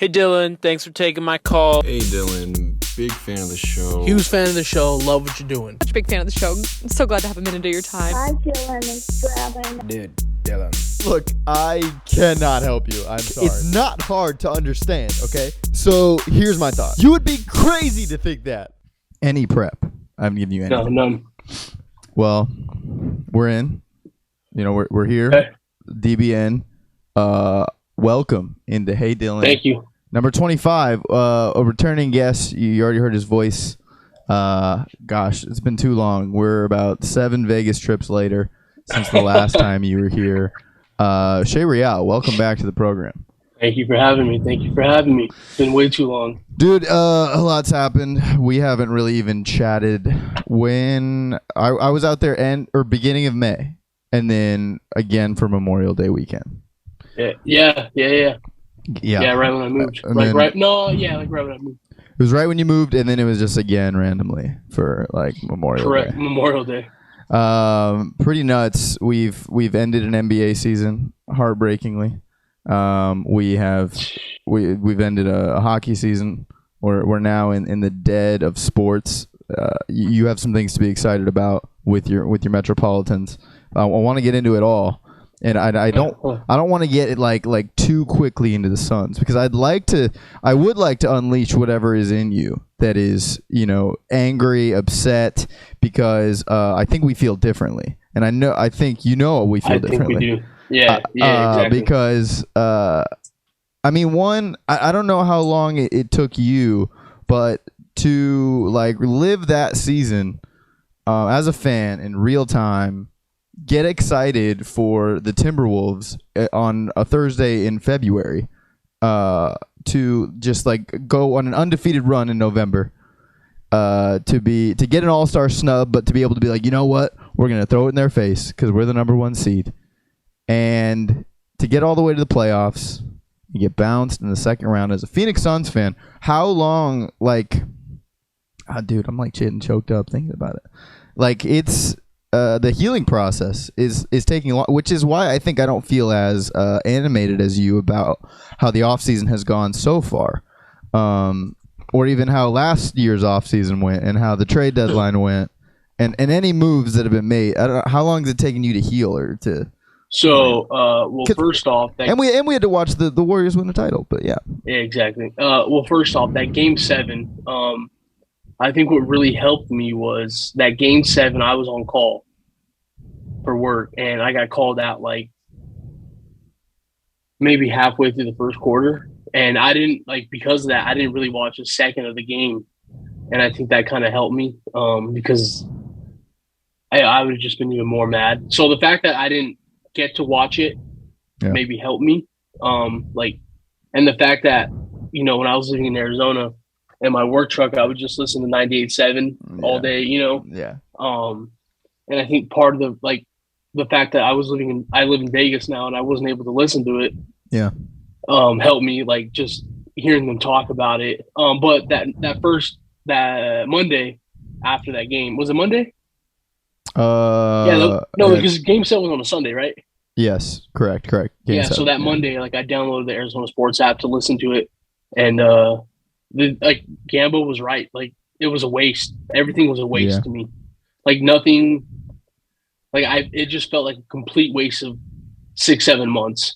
Hey Dylan, thanks for taking my call. Hey Dylan, big fan of the show. Huge fan of the show. Love what you're doing. Such a big fan of the show. I'm so glad to have a minute of your time. Hi, Dylan. It's Robin. Dude, Dylan. Look, I cannot help you. I'm sorry. It's not hard to understand, okay? So here's my thought. You would be crazy to think that. Any prep. I haven't given you any. No, none. Well, we're in. You know, we're here. Okay. DBN. Welcome into Hey Dylan. Thank you. Number 25, a returning guest. You already heard his voice. Gosh, it's been too long. We're about 7 Vegas trips later since the last time you were here. Shay, welcome back to the program. Thank you for having me. It's been way too long. Dude, a lot's happened. We haven't really even chatted. When I was out there beginning of May, and then again for Memorial Day weekend. Yeah. Yeah, right when I moved. Right when I moved. It was right when you moved, and then it was just again randomly for like Memorial Day. Correct, Memorial Day. Pretty nuts. We've ended an NBA season heartbreakingly. We've ended a hockey season. We're now in the dead of sports. You have some things to be excited about with your Metropolitans. I want to get into it all. And I don't want to get it like too quickly into the Suns, because I would like to unleash whatever is in you that is, angry, upset, because I think we feel differently, and I think we feel differently. I think we do. Yeah, exactly. Because I don't know how long it took you, but to live that season as a fan in real time. Get excited for the Timberwolves on a Thursday in February to just go on an undefeated run in November to get an all-star snub, but to be able to be like, you know what, we're going to throw it in their face because we're the number 1 seed, and to get all the way to the playoffs, you get bounced in the second round. As a Phoenix Suns fan, how long, dude, I'm getting choked up thinking about it. It's the healing process is taking a lot, which is why I think I don't feel as animated as you about how the offseason has gone so far, or even how last year's offseason went and how the trade deadline went, and any moves that have been made. I don't know, how long has it taken you to heal or to? So, first off, and we had to watch the Warriors win the title, but yeah, exactly. First off, that Game 7. I think what really helped me was that Game 7, I was on call for work, and I got called out maybe halfway through the first quarter. And I didn't, because of that, I didn't really watch a second of the game. And I think that kind of helped me because I would have just been even more mad. So the fact that I didn't get to watch it maybe helped me. And the fact that, when I was living in Arizona, in my work truck, I would just listen to 98.7 all day, Yeah. And I think part of the fact that I live in Vegas now, and I wasn't able to listen to it. Yeah. Helped me just hearing them talk about it. But that Monday after that game, was it Monday? Because Game 7 was on a Sunday, right? Yes, correct. Game 7, so that Monday, I downloaded the Arizona Sports app to listen to it, and Gambo was right. It was a waste. Everything was a waste to me. Nothing. It just felt like a complete waste of 6-7 months.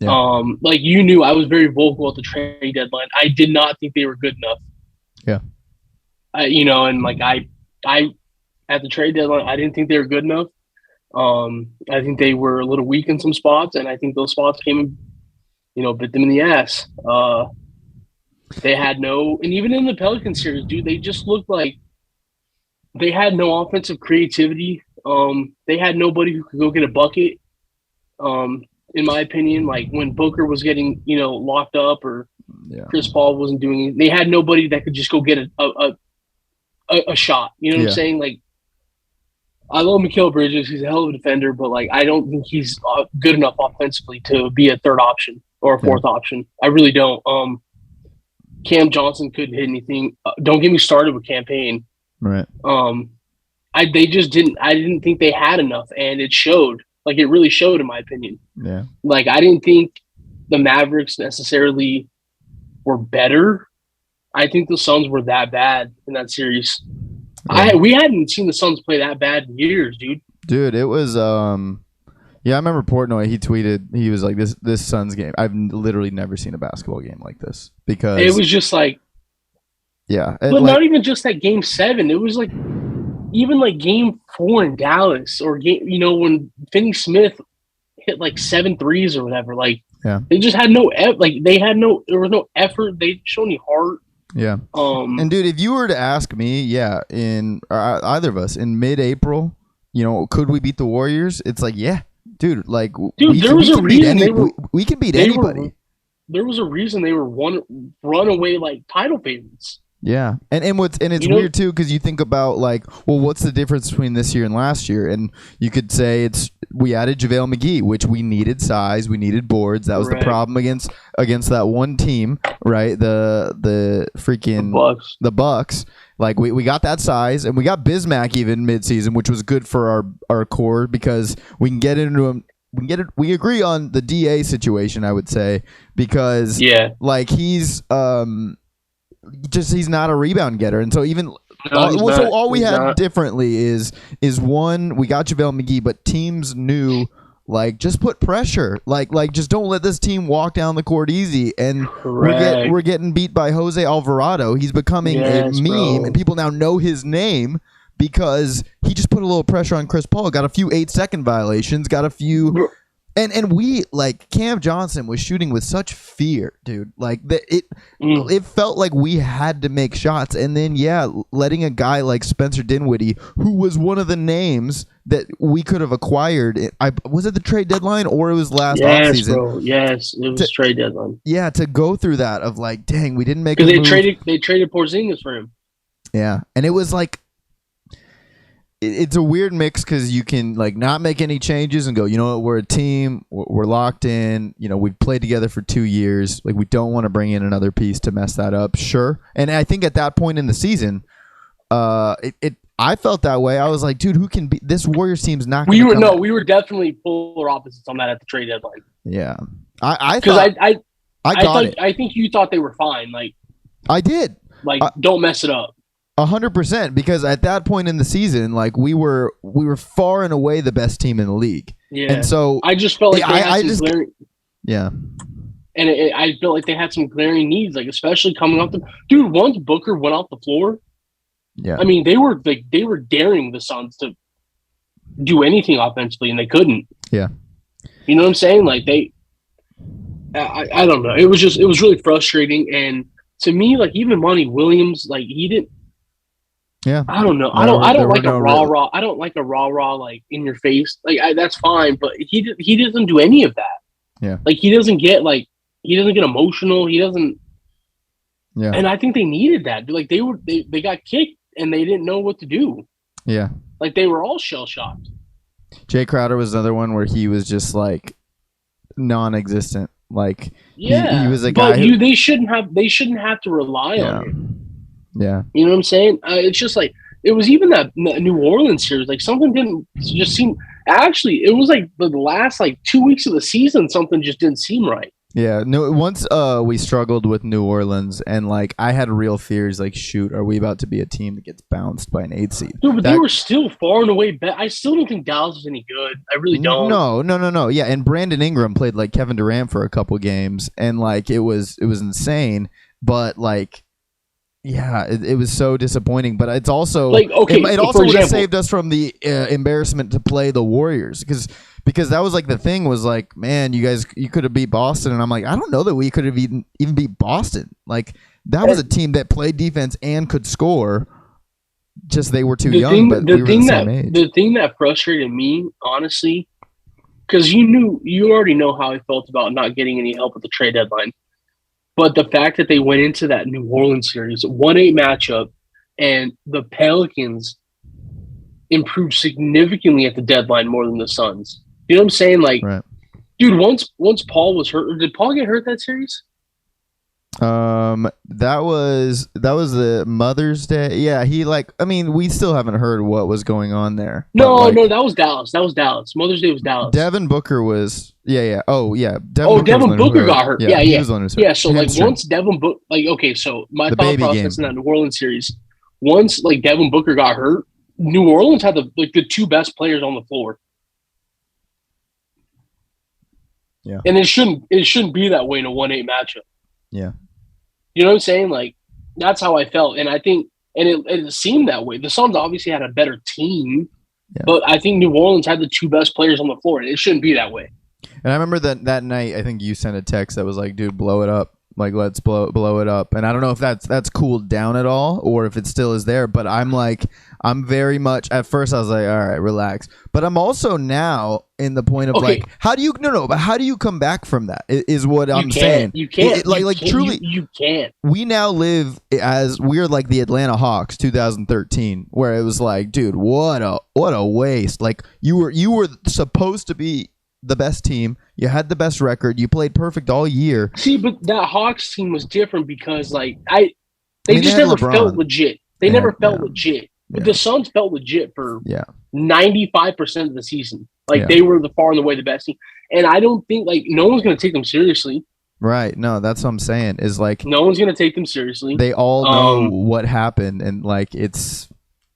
Yeah. You knew I was very vocal at the trade deadline. I did not think they were good enough. Yeah. I at the trade deadline, I didn't think they were good enough. I think they were a little weak in some spots, and I think those spots came and, bit them in the ass. They had and even in the Pelicans series, dude, they just looked like they had no offensive creativity. They had nobody who could go get a bucket. In my opinion, when Booker was getting, locked up, or Chris Paul wasn't doing it, they had nobody that could just go get a shot. You know what I'm saying? I love Mikal Bridges. He's a hell of a defender, but I don't think he's good enough offensively to be a third option or a fourth option. I really don't. Cam Johnson couldn't hit anything. Don't get me started with campaign. Right. I didn't think they had enough, and it showed. It really showed, in my opinion. Yeah. I didn't think the Mavericks necessarily were better. I think the Suns were that bad in that series. Yeah. We hadn't seen the Suns play that bad in years, dude. Dude, it was yeah, I remember Portnoy, he tweeted, he was like, this Suns game, I've literally never seen a basketball game like this. Because it was just like, yeah. But not even just that game 7. It was like even like game 4 in Dallas, or when Finney Smith hit like 7 threes or whatever. Like, yeah, they just had there was no effort. They didn't show any heart. Yeah. And dude, if you were to ask me, in either of us in mid-April, could we beat the Warriors? It's like, yeah, dude. Like, there was a reason we can beat anybody. There was a reason they were runaway like title favorites. Yeah, and it's weird too, because you think about like, well, what's the difference between this year and last year? And you could say we added JaVale McGee, which we needed size, we needed boards. That was the problem against that one team, right? The Bucks. Like we got that size, and we got Bismack even midseason, which was good for our core, because we can get into him. We agree on the DA situation, I would say, because like he's not a rebound getter, and so all we had differently is one, we got JaVale McGee, but teams knew, like, just put pressure, like just don't let this team walk down the court easy, and we're getting beat by Jose Alvarado. He's becoming a meme, and people now know his name because he just put a little pressure on Chris Paul, got a few 8-second violations, got a few. And we, like, Cam Johnson was shooting with such fear, dude. Like, it felt like we had to make shots. And then, letting a guy like Spencer Dinwiddie, who was one of the names that we could have acquired. Was it the trade deadline, or it was last offseason? Bro. Yes, it was trade deadline. Yeah, to go through that of like, dang, we didn't make. Because they traded Porzingis for him. Yeah, and it was like, it's a weird mix, because you can like not make any changes and go, you know what, we're a team, we're locked in, we've played together for 2 years, like we don't want to bring in another piece to mess that up. Sure. And I think at that point in the season, I felt that way. I was like, dude, who can be this Warriors team's not going to we were definitely polar opposites on that at the trade deadline. Yeah. I think you thought they were fine. Like, I did. Like, don't mess it up. 100%, because at that point in the season, like we were far and away the best team in the league. Yeah, and so I just felt like I felt like they had some glaring needs, like especially coming off dude. Once Booker went off the floor, I mean they were daring the Suns to do anything offensively, and they couldn't. Yeah, you know what I'm saying? Like I don't know. It was really frustrating, and to me, like even Monty Williams, like he didn't. Yeah, I don't know. I don't like a rah. I don't like a rah like in your face. Like that's fine, but he doesn't do any of that. Yeah, like he doesn't get emotional. He doesn't. Yeah, and I think they needed that. Like they got kicked and they didn't know what to do. Yeah, like they were all shell shocked. Jay Crowder was another one where he was just like non-existent. Like he was a guy. But they shouldn't have to rely on him. Yeah. You know what I'm saying? It's just like, it was even that New Orleans series. Like something didn't just seem, actually, it was like the last like 2 weeks of the season, something just didn't seem right. Yeah. No, once we struggled with New Orleans, and like I had real fears, like, shoot, are we about to be a team that gets bounced by an 8 seed? Dude, but they were still far and away better. I still don't think Dallas was any good. I really don't. No. Yeah. And Brandon Ingram played like Kevin Durant for a couple games, and like it was insane. But like, yeah, it was so disappointing, but it's also like, okay, it also would have saved us from the embarrassment to play the Warriors, because that was like the thing was like, man, you could have beat Boston, and I'm like, I don't know that we could have even beat Boston. Like that was a team that played defense and could score. Just they were too young, but we were the same age. The thing that frustrated me, honestly, because you already know how I felt about not getting any help at the trade deadline. But the fact that they went into that New Orleans series, 1-8 matchup, and the Pelicans improved significantly at the deadline more than the Suns. You know what I'm saying? Like, right. Dude, once Paul was hurt, did Paul get hurt that series? That was the Mother's Day. Yeah, we still haven't heard what was going on there. No, that was Dallas. That was Dallas. Mother's Day was Dallas. Devin Booker was yeah. Oh yeah. Devin Booker got hurt. Yeah. He was the one who was hurt. Yeah, so like once Devin Booker, so my thought process in that New Orleans series, once like Devin Booker got hurt, New Orleans had the two best players on the floor. Yeah. And it shouldn't be that way in a 1-8 matchup. Yeah. You know what I'm saying? Like, that's how I felt. And I think, and it seemed that way. The Suns obviously had a better team, but I think New Orleans had the two best players on the floor. And it shouldn't be that way. And I remember that night, I think you sent a text that was like, dude, blow it up. Like, let's blow it up. And I don't know if that's cooled down at all or if it still is there. But I'm very much, at first I was like, all right, relax. But I'm also now in the point of but how do you come back from that is what I'm saying. You can't. Truly. You can't. We now live as we're like the Atlanta Hawks 2013, where it was like, dude, what a waste. Like you were supposed to be the best team. You had the best record. You played perfect all year. See, but that Hawks team was different because they just never felt legit. They never felt legit. But the Suns felt legit for 95% of the season. They were far and away the best team. And I don't think no one's going to take them seriously. Right. No, that's what I'm saying. Is like no one's going to take them seriously. They all know what happened, and it's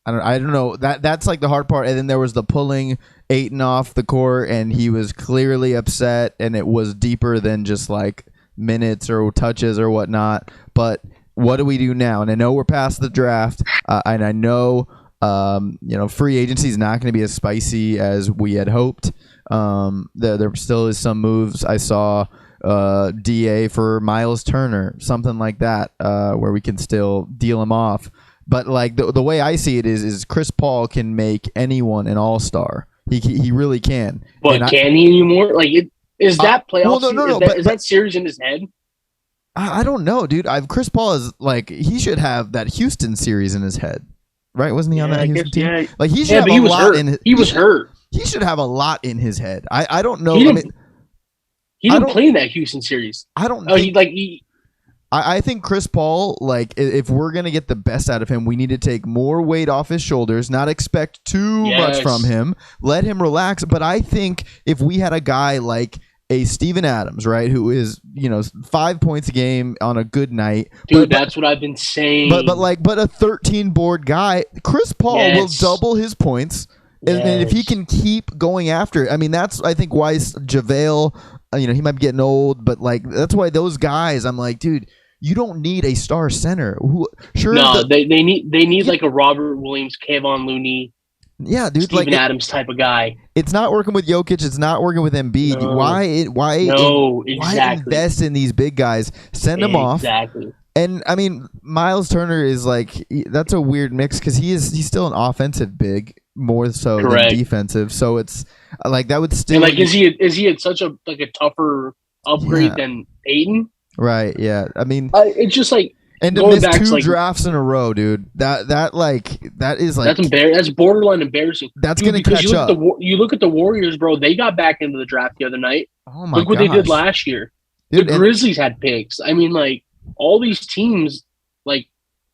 I don't know. That's like the hard part. And then there was the pulling Ayton off the court, and he was clearly upset, and it was deeper than just like minutes or touches or whatnot. But what do we do now? And I know we're past the draft, and I know free agency is not going to be as spicy as we had hoped. There still is some moves. I saw DA for Miles Turner, something like that, where we can still deal him off. But like the way I see it is Chris Paul can make anyone an all-star. He really can. But can he anymore? Is that playoff? Is that series in his head? I don't know, dude. Chris Paul is he should have that Houston series in his head, right? Wasn't he on that Houston team? Yeah. Like he should have a lot in his. He was hurt. He should have a lot in his head. I don't know. He didn't play in that Houston series. I don't. I think Chris Paul, if we're going to get the best out of him, we need to take more weight off his shoulders, not expect too much from him, let him relax. But I think if we had a guy like a Steven Adams, right, who is, 5 points a game on a good night. Dude, that's what I've been saying. But a 13-board guy, Chris Paul will double his points. And if he can keep going after it, that's, I think, why JaVale, he might be getting old, but that's why those guys, I'm like, dude, you don't need a star center. They need like a Robert Williams, Kevon Looney, dude, Steven Adams type of guy. It's not working with Jokic. It's not working with Embiid. No. Why invest in these big guys? Send them off. Exactly. And Miles Turner is that's a weird mix because he's still an offensive big more so than defensive. So it's that would still. And is he at such a tougher upgrade than Ayton? Right. Yeah. It's just and to miss two drafts in a row, dude. That is that's borderline embarrassing. That's gonna catch up. You look at the Warriors, bro. They got back into the draft the other night. Oh my! Look what they did last year. Dude, the Grizzlies had picks. All these teams,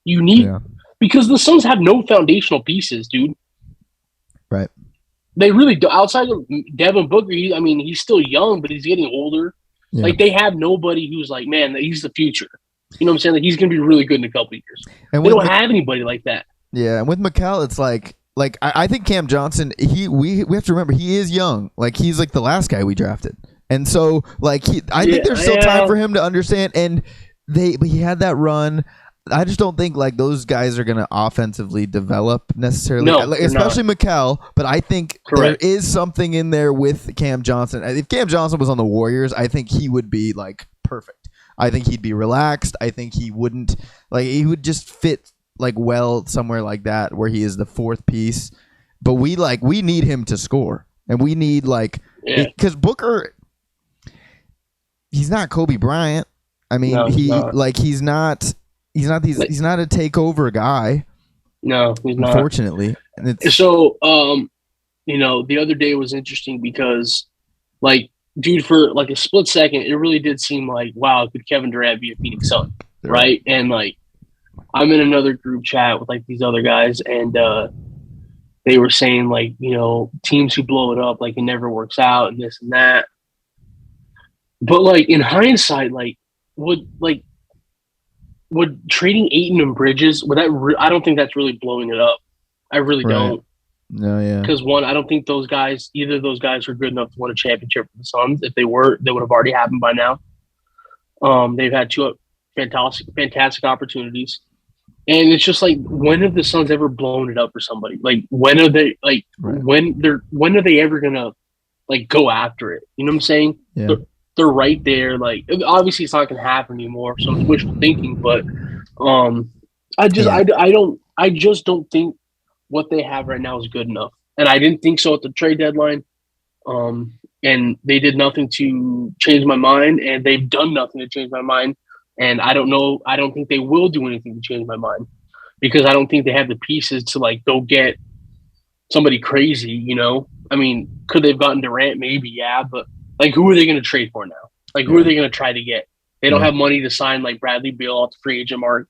you need because the Suns have no foundational pieces, dude. Right. They really do. Outside of Devin Booker, he's still young, but he's getting older. Yeah. They have nobody who's man, he's the future. You know what I'm saying? He's going to be really good in a couple of years. And we don't have anybody like that. Yeah, and with Mikal, it's I think Cam Johnson. We have to remember he is young. He's the last guy we drafted, and so I think there's still time for him to understand. And but he had that run. I just don't think those guys are going to offensively develop necessarily, especially Mikal. But I think there is something in there with Cam Johnson. If Cam Johnson was on the Warriors, I think he would be perfect. I think he'd be relaxed. I think he wouldn't he would just fit well somewhere like that where he is the fourth piece. But we need him to score, and we need because Booker, he's not Kobe Bryant. He's not a takeover guy. No, he's not. Unfortunately. So, the other day was interesting because, dude, for like a split second, it really did seem like, wow, could Kevin Durant be a Phoenix Sun, right? And like, I'm in another group chat with like these other guys, and they were saying like, teams who blow it up, like it never works out and this and that. But like in hindsight, like would trading Ayton and Bridges, I don't think that's really blowing it up. I really don't. No, yeah. Because one, I don't think either of those guys are good enough to win a championship for the Suns. If they were, they would have already happened by now. They've had two fantastic opportunities. And it's just like, when have the Suns ever blown it up for somebody? Like, when are they when are they ever gonna like go after it? You know what I'm saying? Yeah. They're right there. Like, obviously it's not gonna happen anymore, so it's wishful thinking. But I just don't think what they have right now is good enough. And I didn't think so at the trade deadline. And they did nothing to change my mind, and they've done nothing to change my mind. And I don't know. I don't think they will do anything to change my mind, because I don't think they have the pieces to like go get somebody crazy. I mean, could they have gotten Durant? Maybe, yeah. But like, who are they going to trade for now? Like, who are they going to try to get? They don't have money to sign like Bradley Beal off the free agent market.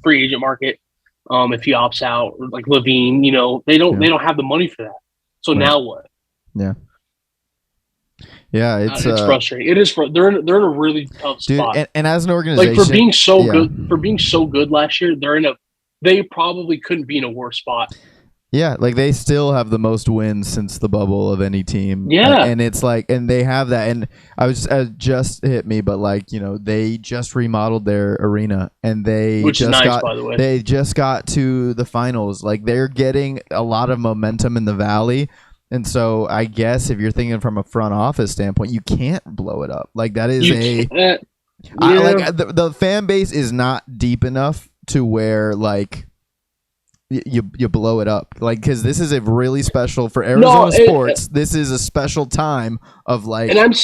Free agent market. If he opts out, or like Levine, they don't have the money for that. So now what? Yeah. Yeah, it's frustrating. It is they're in a really tough spot. And as an organization, like for being so good last year, they probably couldn't be in a worse spot. Yeah, like they still have the most wins since the bubble of any team. Yeah, and it's like, and they have that. And just hit me, but like they just remodeled their arena, and which is nice, by the way. They just got to the finals. Like, they're getting a lot of momentum in the Valley. And so I guess if you're thinking from a front office standpoint, you can't blow it up. Like, that is the fan base is not deep enough to where like you blow it up. Like, because this is a really special for Arizona sports. This is a special time of like. And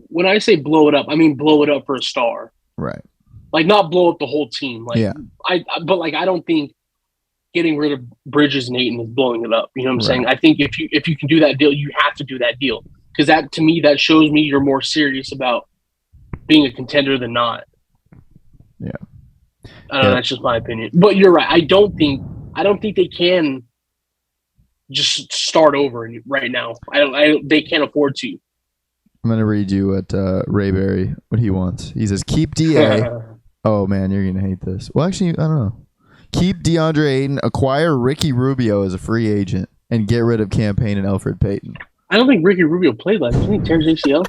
when I say blow it up, I mean blow it up for a star. Right. Like, not blow up the whole team. Like, yeah. But I don't think getting rid of Bridges and Ayton is blowing it up. You know what I'm saying? I think if you can do that deal, you have to do that deal, because that, to me, that shows me you're more serious about being a contender than not. Yeah, I don't know. That's just my opinion. But you're right. I don't think they can just start over right now. They can't afford to. I'm gonna read you what Ray Berry, what he wants. He says, keep DA. Oh man, you're gonna hate this. Well, actually, I don't know. Keep DeAndre Ayton, acquire Ricky Rubio as a free agent, and get rid of Campaign and Elfrid Payton. I don't think Ricky Rubio played last year. Didn't he tear his ACL?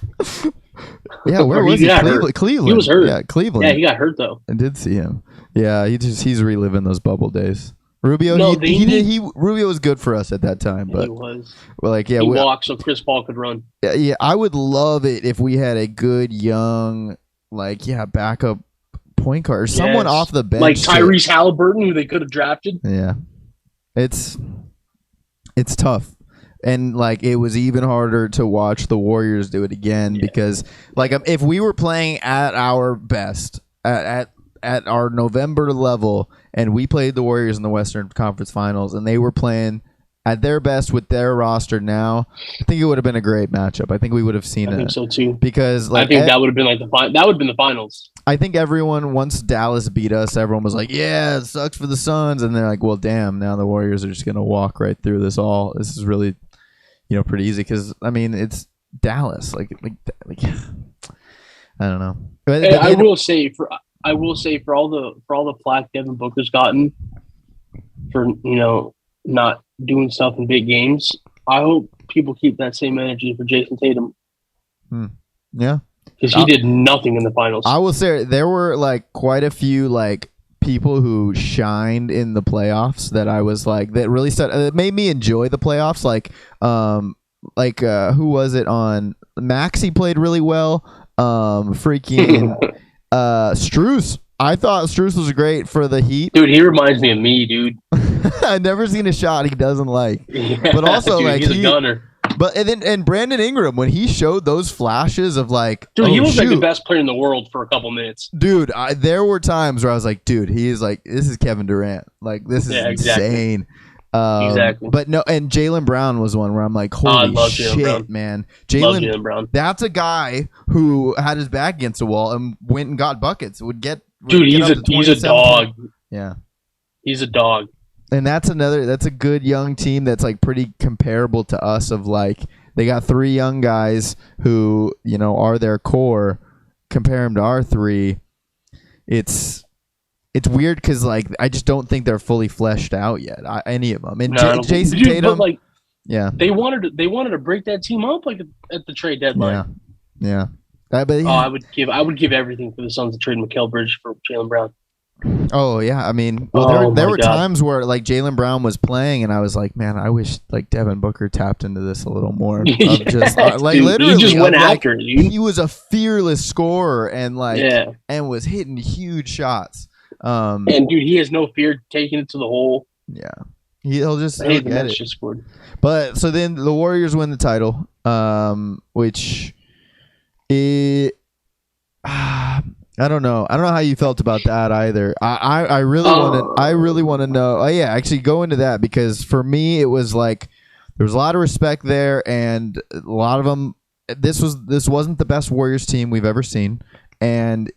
Yeah, where was he? Cleveland. He was hurt. Yeah, Cleveland. Yeah, he got hurt though. I did see him. Yeah, he's reliving those bubble days. Rubio, Rubio was good for us at that time, but he was. Well, like, yeah, he walked so Chris Paul could run. Yeah, I would love it if we had a good young, backup point guard or someone off the bench, like Tyrese Halliburton, who they could have drafted. Yeah, it's tough, and like, it was even harder to watch the Warriors do it again, because like, if we were playing at our best at our November level, and we played the Warriors in the Western Conference Finals, and they were playing at their best with their roster now, I think it would have been a great matchup. I think we would have seen it. I think so too. Because I think that would have been that would have been the finals. I think everyone, once Dallas beat us, everyone was like, yeah, it sucks for the Suns. And they're like, well, damn, now the Warriors are just going to walk right through this all. This is really, pretty easy, because, I mean, it's Dallas. Like I don't know. But I will say for all the flack Devin Booker's gotten for, not doing stuff in big games, I hope people keep that same energy for Jason Tatum. Yeah. Because he did nothing in the finals. I will say there were like quite a few like people who shined in the playoffs that I was like, that really it made me enjoy the playoffs. Who was it on Maxey played really well. Freaking Strus. I thought Strus was great for the Heat. Dude, he reminds me of me, dude. I've never seen a shot he doesn't like. Yeah, but also, dude, like, he's a gunner. But and Brandon Ingram, when he showed those flashes of like, dude, he was like the best player in the world for a couple minutes. Dude, there were times where I was like, dude, he is like, this is Kevin Durant. Like, this is insane. Exactly. But no, and Jaylen Brown was one where I'm like, I holy love Jaylen Brown. shit, man. Love Jaylen Brown. That's a guy who had his back against the wall and went and got buckets. Dude, he's a dog. Yeah. He's a dog. And that's a good young team that's like pretty comparable to us of like they got 3 young guys who, you know, are their core. Compare them to our 3. It's weird because like I just don't think they're fully fleshed out yet. Any of them. And Jason Tatum, but, like, yeah, they wanted to break that team up like at the trade deadline. Yeah. I would give everything for the Suns to trade Mikal Bridges for Jaylen Brown. Oh yeah, I mean, there were times where like Jaylen Brown was playing, and I was like, man, I wish like Devin Booker tapped into this a little more. Of just like dude, literally, he just went like, after it, dude. He was a fearless scorer and like and was hitting huge shots. And dude, he has no fear taking it to the hole. Yeah, he'll get it. Just scored. But so then the Warriors win the title, which I don't know how you felt about that either. I really want to know. Oh yeah, actually go into that because for me it was like there was a lot of respect there, and a lot of them. This wasn't the best Warriors team we've ever seen, and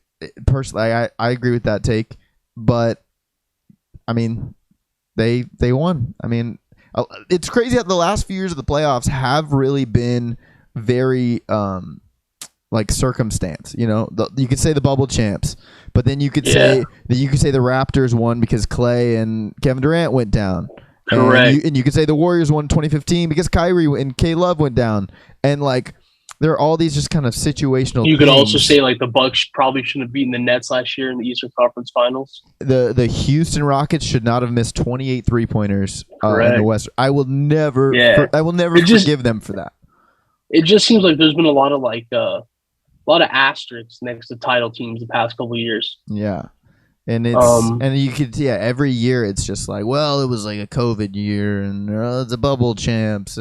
personally I agree with that take. But I mean, they won. I mean, it's crazy how the last few years of the playoffs have really been very like circumstance, you know. You could say the bubble champs, but then you could say the Raptors won because Clay and Kevin Durant went down. Correct. And you could say the Warriors won 2015 because Kyrie and K Love went down. And like there are all these just kind of situational. You could things. also say like the Bucks probably shouldn't have beaten the Nets last year in the Eastern Conference Finals. The Houston Rockets should not have missed 28 3-pointers in the West. I will never forgive them for that. It just seems like there's been a lot of asterisks next to title teams the past couple of years. Yeah. And it's and you could every year it's just like, well, it was like a COVID year and it's a bubble champs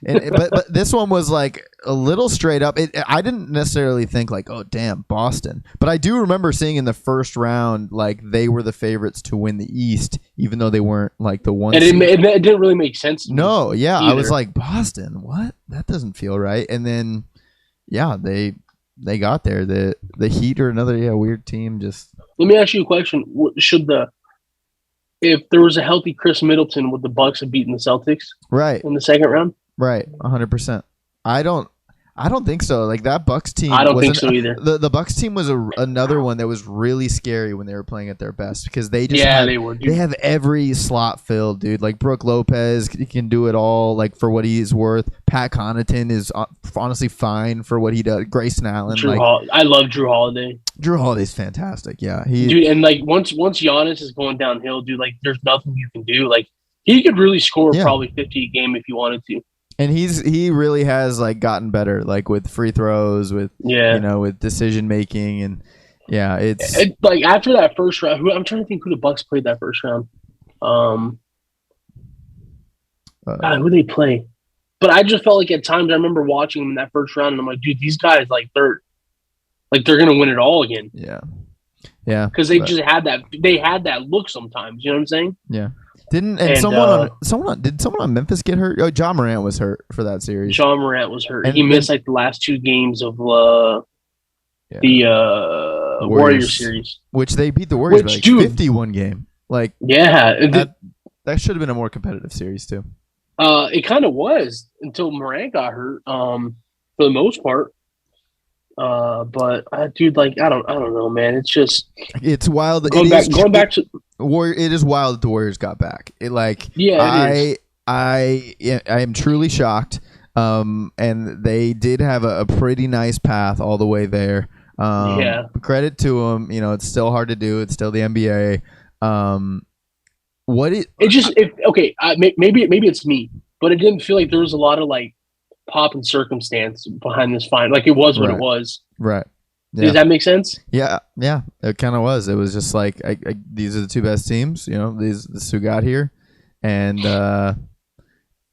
but this one was like a little straight up. I didn't necessarily think like, oh damn, Boston, but I do remember seeing in the first round like they were the favorites to win the East, even though they weren't like the one. And it didn't really make sense. No, yeah, either. I was like, Boston, what? That doesn't feel right. And then they got there. The Heat are another weird team. Just let me ask you a question: if there was a healthy Chris Middleton, would the Bucks have beaten the Celtics? Right in the second round? Right, 100%. I don't think so. Like that Bucks team. I don't think so either. The Bucks team was another one that was really scary when they were playing at their best because they just they were. Dude. They have every slot filled, dude. Like Brook Lopez, he can do it all. Like for what he's worth. Pat Connaughton is honestly fine for what he does. Grayson Allen, I love Drew Holiday. Drew Holiday's fantastic. Yeah, dude, and like once Giannis is going downhill, dude, like there's nothing you can do. Like he could really score probably 50 a game if he wanted to. And he really has like gotten better, like with free throws, with with decision making, and it's like after that first round. I'm trying to think who the Bucks played that first round. Who they play? But I just felt like at times I remember watching them in that first round, and I'm like, dude, these guys they're gonna win it all again. Yeah, because they just had that. They had that look sometimes. You know what I'm saying? Yeah. Did someone on Memphis get hurt? Oh, John Morant was hurt for that series. John Morant was hurt. He missed like the last 2 games of the Warriors series, which they beat the Warriors by 51 game. Like that should have been a more competitive series too. It kind of was until Morant got hurt. For the most part. But dude, like I don't know, man. It's wild. Going back to Warrior. It is wild that the Warriors got back. I am truly shocked. And they did have a pretty nice path all the way there. Credit to them. You know, it's still hard to do. It's still the NBA. Maybe it's me, but it didn't feel like there was a lot of like pop and circumstance behind this fight. Like it was what it was. Right. Yeah. Does that make sense? Yeah. It kind of was. It was just like these are the 2 best teams. You know, this who got here, and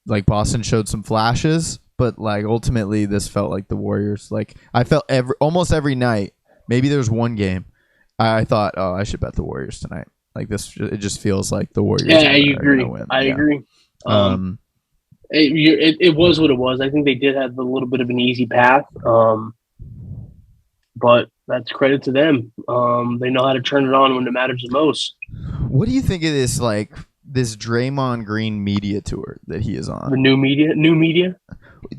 like Boston showed some flashes, but like ultimately this felt like the Warriors. Like I felt almost every night. Maybe there was one game I thought, oh, I should bet the Warriors tonight. Like this, it just feels like the Warriors. Yeah, I are agree. gonna win. I Yeah. agree. It was what it was. I think they did have a little bit of an easy path, but that's credit to them. They know how to turn it on when it matters the most. What do you think of this, like this Draymond Green media tour that he is on? The new media.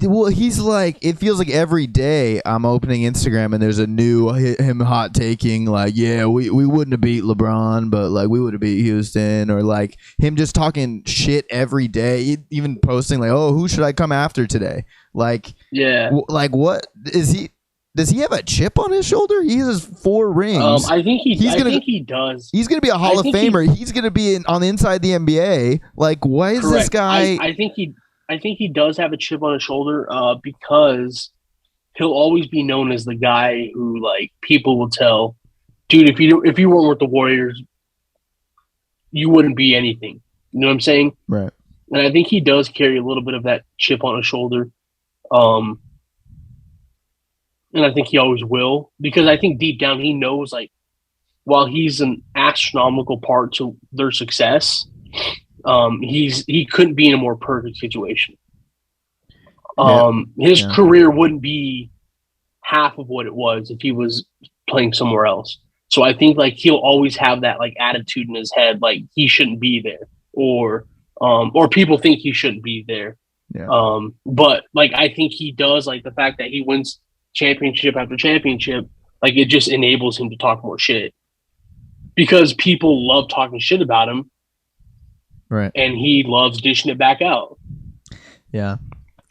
Well, he's like, it feels like every day I'm opening Instagram and there's a new him hot taking, like, yeah, we wouldn't have beat LeBron, but like we would have beat Houston, or like him just talking shit every day, even posting like, oh, who should I come after today? Like, Yeah. Like, what is he? Does he have a chip on his shoulder? He has 4 rings. I think he does. He's gonna be a Hall of Famer. He's gonna be on the inside the NBA. Like, why is this guy? I think he does have a chip on his shoulder because he'll always be known as the guy who, like, people will tell, dude, if you weren't with the Warriors, you wouldn't be anything. You know what I'm saying? Right. And I think he does carry a little bit of that chip on his shoulder. And I think he always will, because I think deep down he knows, like, while he's an astronomical part to their success, he couldn't be in a more perfect situation. His career wouldn't be half of what it was if he was playing somewhere else. So I think, like, he'll always have that, like, attitude in his head, like he shouldn't be there, or people think he shouldn't be there. Yeah. But, like, I think he does, like, the fact that he wins championship after championship, like, it just enables him to talk more shit, because people love talking shit about him. Right. And he loves dishing it back out. Yeah.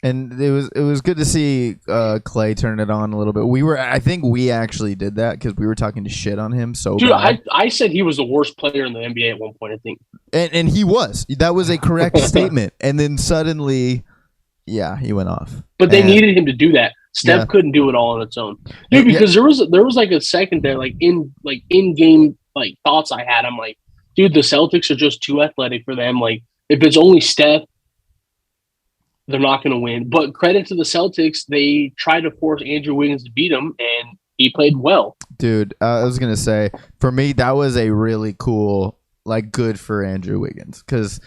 And it was good to see Clay turn it on a little bit. I think we actually did that because we were talking to shit on him. So dude, I said he was the worst player in the NBA at one point, I think. And he was. That was a correct statement. And then suddenly, yeah, he went off. But they needed him to do that. Steph couldn't do it all on its own, dude. Because there was like a second there, like in game, like, thoughts I had. I'm like, dude, the Celtics are just too athletic for them. Like, if it's only Steph, they're not going to win. But credit to the Celtics, they tried to force Andrew Wiggins to beat him, and he played well. Dude, I was going to say, for me, that was a really cool, like, good for Andrew Wiggins, because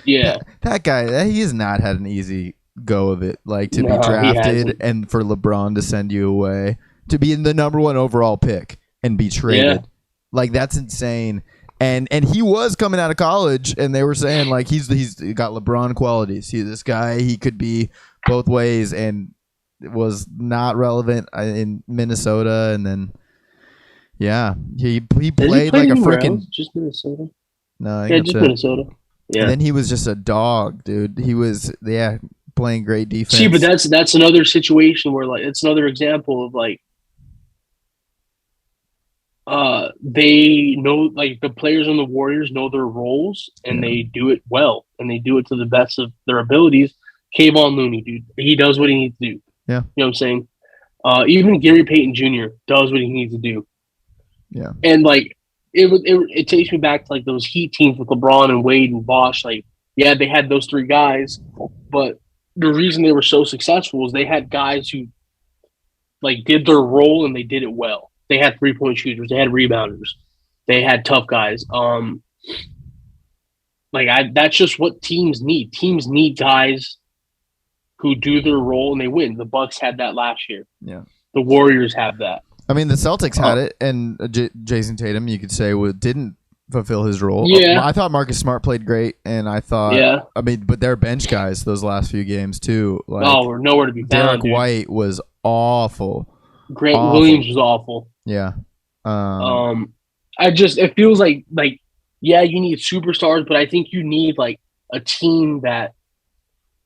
that guy, he has not had an easy go of it, like, to be drafted and for LeBron to send you away, to be in the number 1 overall pick and be traded. Like, that's insane. And he was coming out of college, and they were saying, like, he's got LeBron qualities. This guy, he could be both ways, and it was not relevant in Minnesota. And then, he played like a freaking just Minnesota. No, just Minnesota. Yeah, and then he was just a dog, dude. He was playing great defense. See, but that's another situation where, like, it's another example of, like, they know, like, the players on the Warriors know their roles, and they do it well, and they do it to the best of their abilities. Kayvon Looney, dude, he does what he needs to do. Yeah, you know what I'm saying? Even Gary Payton Jr. does what he needs to do. Yeah, and, like, it takes me back to, like, those Heat teams with LeBron and Wade and Bosh. Like, yeah, they had those 3 guys, but the reason they were so successful is they had guys who, like, did their role, and they did it well. They had 3-point shooters. They had rebounders. They had tough guys. That's just what teams need. Teams need guys who do their role and they win. The Bucks had that last year. Yeah. The Warriors have that. I mean, the Celtics had it, and Jason Tatum, you could say, didn't fulfill his role. Yeah. I thought Marcus Smart played great, and I thought, I mean, but they're bench guys those last few games too. Like, we're nowhere to be found. Derek White was awful. Grant Williams was awful. Yeah. It feels like, you need superstars, but I think you need, like, a team that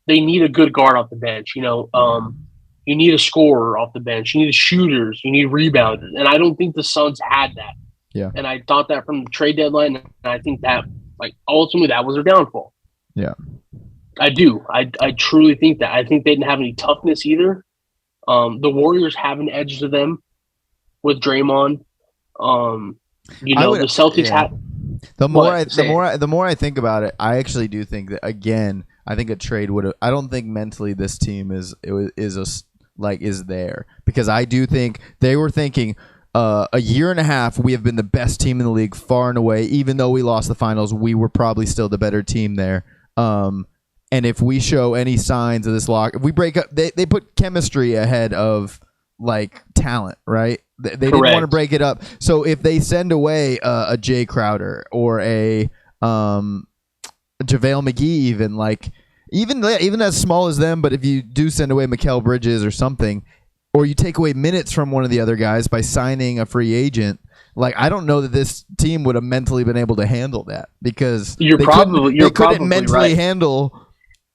they need a good guard off the bench. You know, you need a scorer off the bench. You need shooters. You need rebounders. And I don't think the Suns had that. Yeah. And I thought that from the trade deadline, and I think that, like, ultimately that was their downfall. Yeah. I do. I truly think that. I think they didn't have any toughness either. The Warriors have an edge to them with Draymond. The Celtics have. The more I think about it, I actually do think that, again, I think a trade would have. I don't think mentally this team is there, because I do think they were thinking, a year and a half, we have been the best team in the league far and away. Even though we lost the finals, we were probably still the better team there. And if we show any signs of this lock, if we break up, they put chemistry ahead of like talent, right? They didn't want to break it up. So if they send away a Jay Crowder or a JaVale McGee, even as small as them, but if you do send away Mikal Bridges or something, or you take away minutes from one of the other guys by signing a free agent, like I don't know that this team would have mentally been able to handle that because they couldn't mentally handle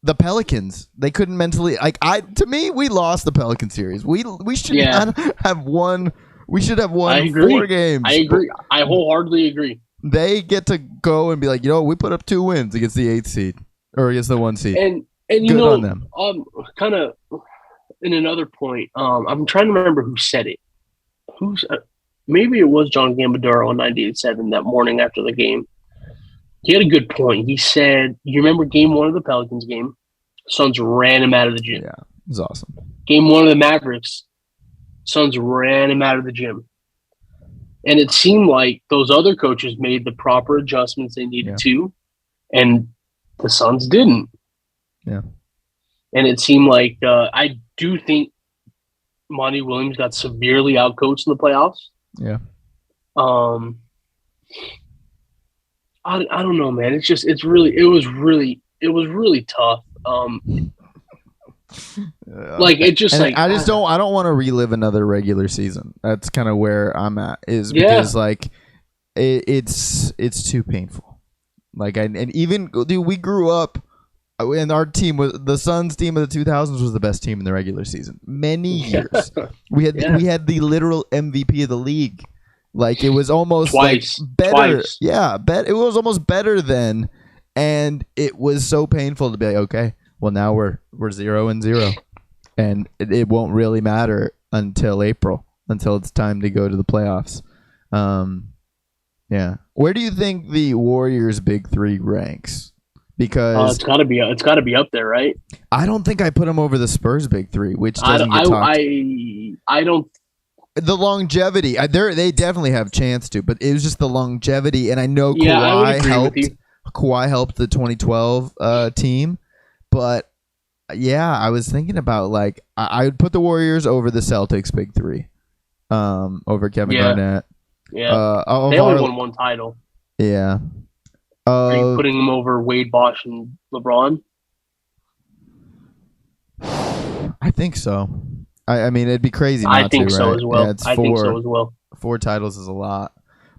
the Pelicans. They couldn't mentally to me, we lost the Pelican series. We should not have won. We should have won 4 games. I agree. I wholeheartedly agree. They get to go and be like, we put up 2 wins against the 8th seed or against the 1 seed. And good you know, on them. Kind of in another point, I'm trying to remember who said it. Maybe it was John Gambadoro on 98.7 that morning after the game. He had a good point. He said, you remember game 1 of the Pelicans game? Suns ran him out of the gym. Yeah, it was awesome. Game 1 of the Mavericks, Suns ran him out of the gym. And it seemed like those other coaches made the proper adjustments they needed to, and the Suns didn't. Yeah. And it seemed like I do think Monty Williams got severely outcoached in the playoffs. Yeah. I don't know, man. It was really tough. I don't want to relive another regular season. That's kind of where I'm at, is because it's too painful. We grew up, and our team was the Suns team of the 2000s was the best team in the regular season. Many years we had the literal MVP of the league. Like it was almost better. Twice. Yeah, it was almost better then, and it was so painful to be like, okay, well now we're 0-0, and it won't really matter until April, until it's time to go to the playoffs. Yeah. Where do you think the Warriors' big 3 ranks? Because it's got to be up there, right? I don't think I put them over the Spurs' big 3, which doesn't get talked. I don't. The longevity, they definitely have chance to, but it was just the longevity, and I know Kawhi helped the 2012 team, but I was thinking about I would put the Warriors over the Celtics big 3, over Kevin Garnett. Yeah, they only won 1 title. Yeah. Are you putting them over Wade, Bosh, and LeBron? I think so. I mean, it'd be crazy not to, right? I think so as well. Yeah, I think so as well. 4 titles is a lot.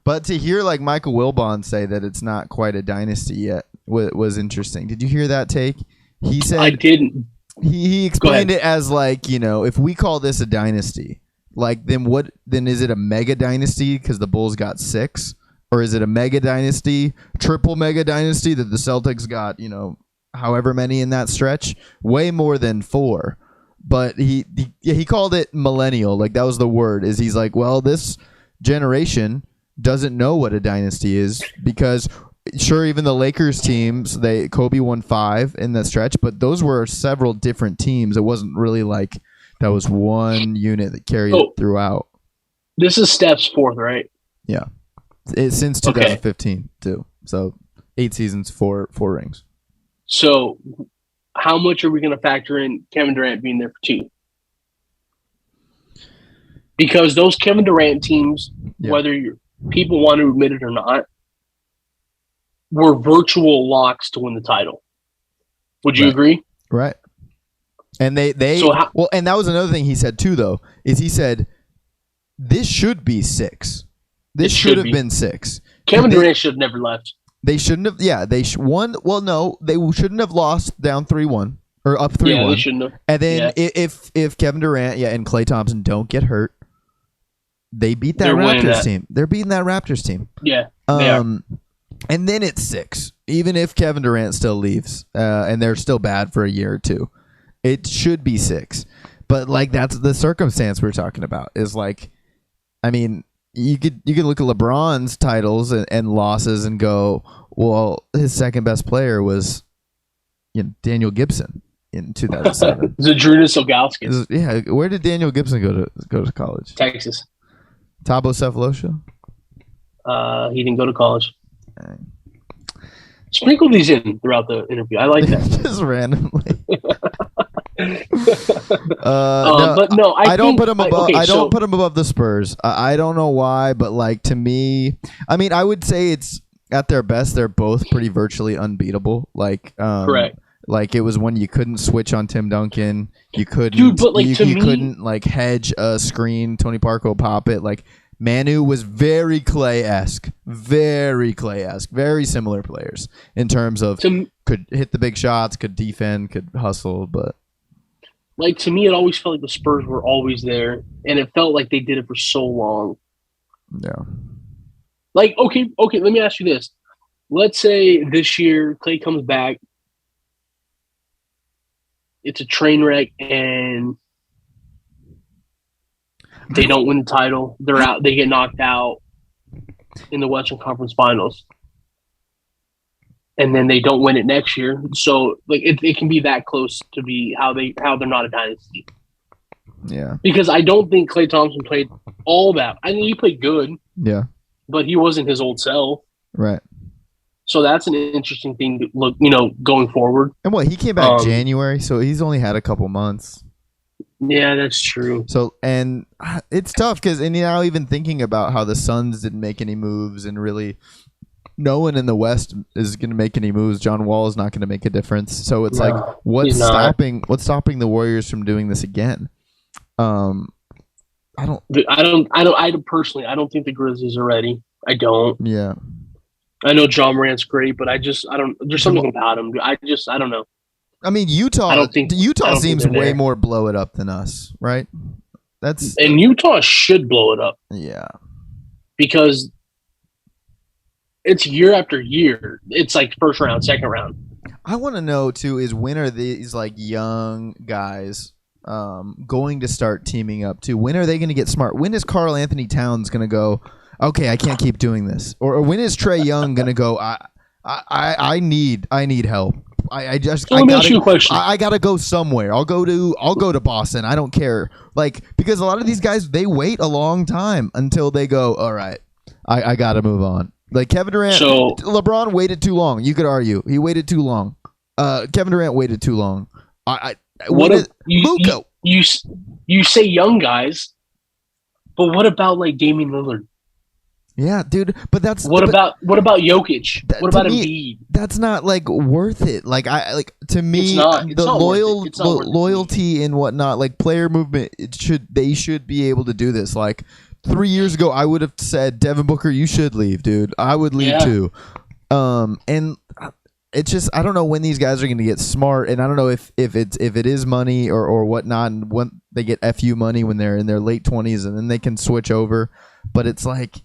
But to hear Michael Wilbon say that it's not quite a dynasty yet was interesting. Did you hear that take? He said I didn't. He explained it as if we call this a dynasty, then is it a mega dynasty because the Bulls got 6? Or is it a mega dynasty, triple mega dynasty that the Celtics got, however many in that stretch? Way more than 4. But he called it millennial. That was the word. He's like, well, this generation doesn't know what a dynasty is because sure, even the Lakers teams, Kobe won 5 in that stretch, but those were several different teams. It wasn't really that was one unit that carried it throughout. This is Steph's 4th, right? Yeah. Since 2015 too. So 8 seasons, 4 rings. So how much are we going to factor in Kevin Durant being there for 2? Because those Kevin Durant teams, whether people want to admit it or not, were virtual locks to win the title. Would you agree? Right. And and that was another thing he said too, though, is he said this should be 6. This should have been 6. Kevin Durant should have never left. They shouldn't have. Yeah, they won. Well, no, they shouldn't have lost down 3-1 or up 3-1. Yeah, they shouldn't have. And then if Kevin Durant, and Klay Thompson don't get hurt, they beat that Raptors team. They're beating that Raptors team. Yeah. They are. And then it's 6, even if Kevin Durant still leaves, and they're still bad for a year or 2. It should be 6, but that's the circumstance we're talking about. Is I mean. You could look at LeBron's titles and losses and go, well, his second best player was Daniel Gibson in 2007. Zydrunas Ilgauskas. Yeah, where did Daniel Gibson go to college? Texas. Thabo Sefolosha? He didn't go to college. Sprinkle these in throughout the interview. I like that. Just randomly. But no, I don't think, put him above. okay, I don't put him above the Spurs. I don't know why, but like to me, I mean, I would say it's at their best. They're both pretty virtually unbeatable. Like, correct. Like it was when you couldn't switch on Tim Duncan. You couldn't. Dude, but like you to me, couldn't like hedge a screen. Tony Parker will pop it. Like Manu was very Clay-esque, very similar players in terms of could hit the big shots, could defend, could hustle, but. Like, to me, it always felt like the Spurs were always there, and it felt like they did it for so long. Yeah. Like, okay, let me ask you this. Let's say this year Clay comes back, it's a train wreck, and they don't win the title. They're out. They get knocked out in the Western Conference Finals. And then they don't win it next year. So like it can be that close to be how they're not a dynasty. Yeah. Because I don't think Klay Thompson played all that. I mean, he played good. Yeah. But he wasn't his old self. Right. So that's an interesting thing to look, going forward. And he came back January, so he's only had a couple months. Yeah, that's true. So, and it's tough because, and now even thinking about how the Suns didn't make any moves and really no one in the West is going to make any moves. John Wall is not going to make a difference. So it's what's stopping the Warriors from doing this again? I personally, I don't think the Grizzlies are ready. I don't. Yeah. I know John Morant's great, but there's something about him. I don't know. I mean, Utah seems way more blow it up than us, right? And Utah should blow it up. Yeah. Because it's year after year. It's like first round, second round. I want to know too is when are these like young guys going to start teaming up too? When are they going to get smart? When is Karl Anthony Towns going to go, okay, I can't keep doing this? Or when is Trae Young going to go, I need help. Let me ask you a question. I gotta go somewhere. I'll go to Boston. I don't care. Like, because a lot of these guys, they wait a long time until they go, all right, I gotta move on. Like Kevin Durant, LeBron waited too long. You could argue he waited too long. Kevin Durant waited too long. Luka? You say young guys, but what about like Damian Lillard? Yeah, dude. But what about Jokic? What about Embiid? That's not like worth it. Like to me, loyalty and whatnot, like player movement. They should be able to do this. Like 3 years ago, I would have said, Devin Booker, you should leave, dude. I would leave too. And it's just I don't know when these guys are going to get smart, and I don't know if it is money or whatnot, and when they get FU money when they're in their late 20s, and then they can switch over. But it's like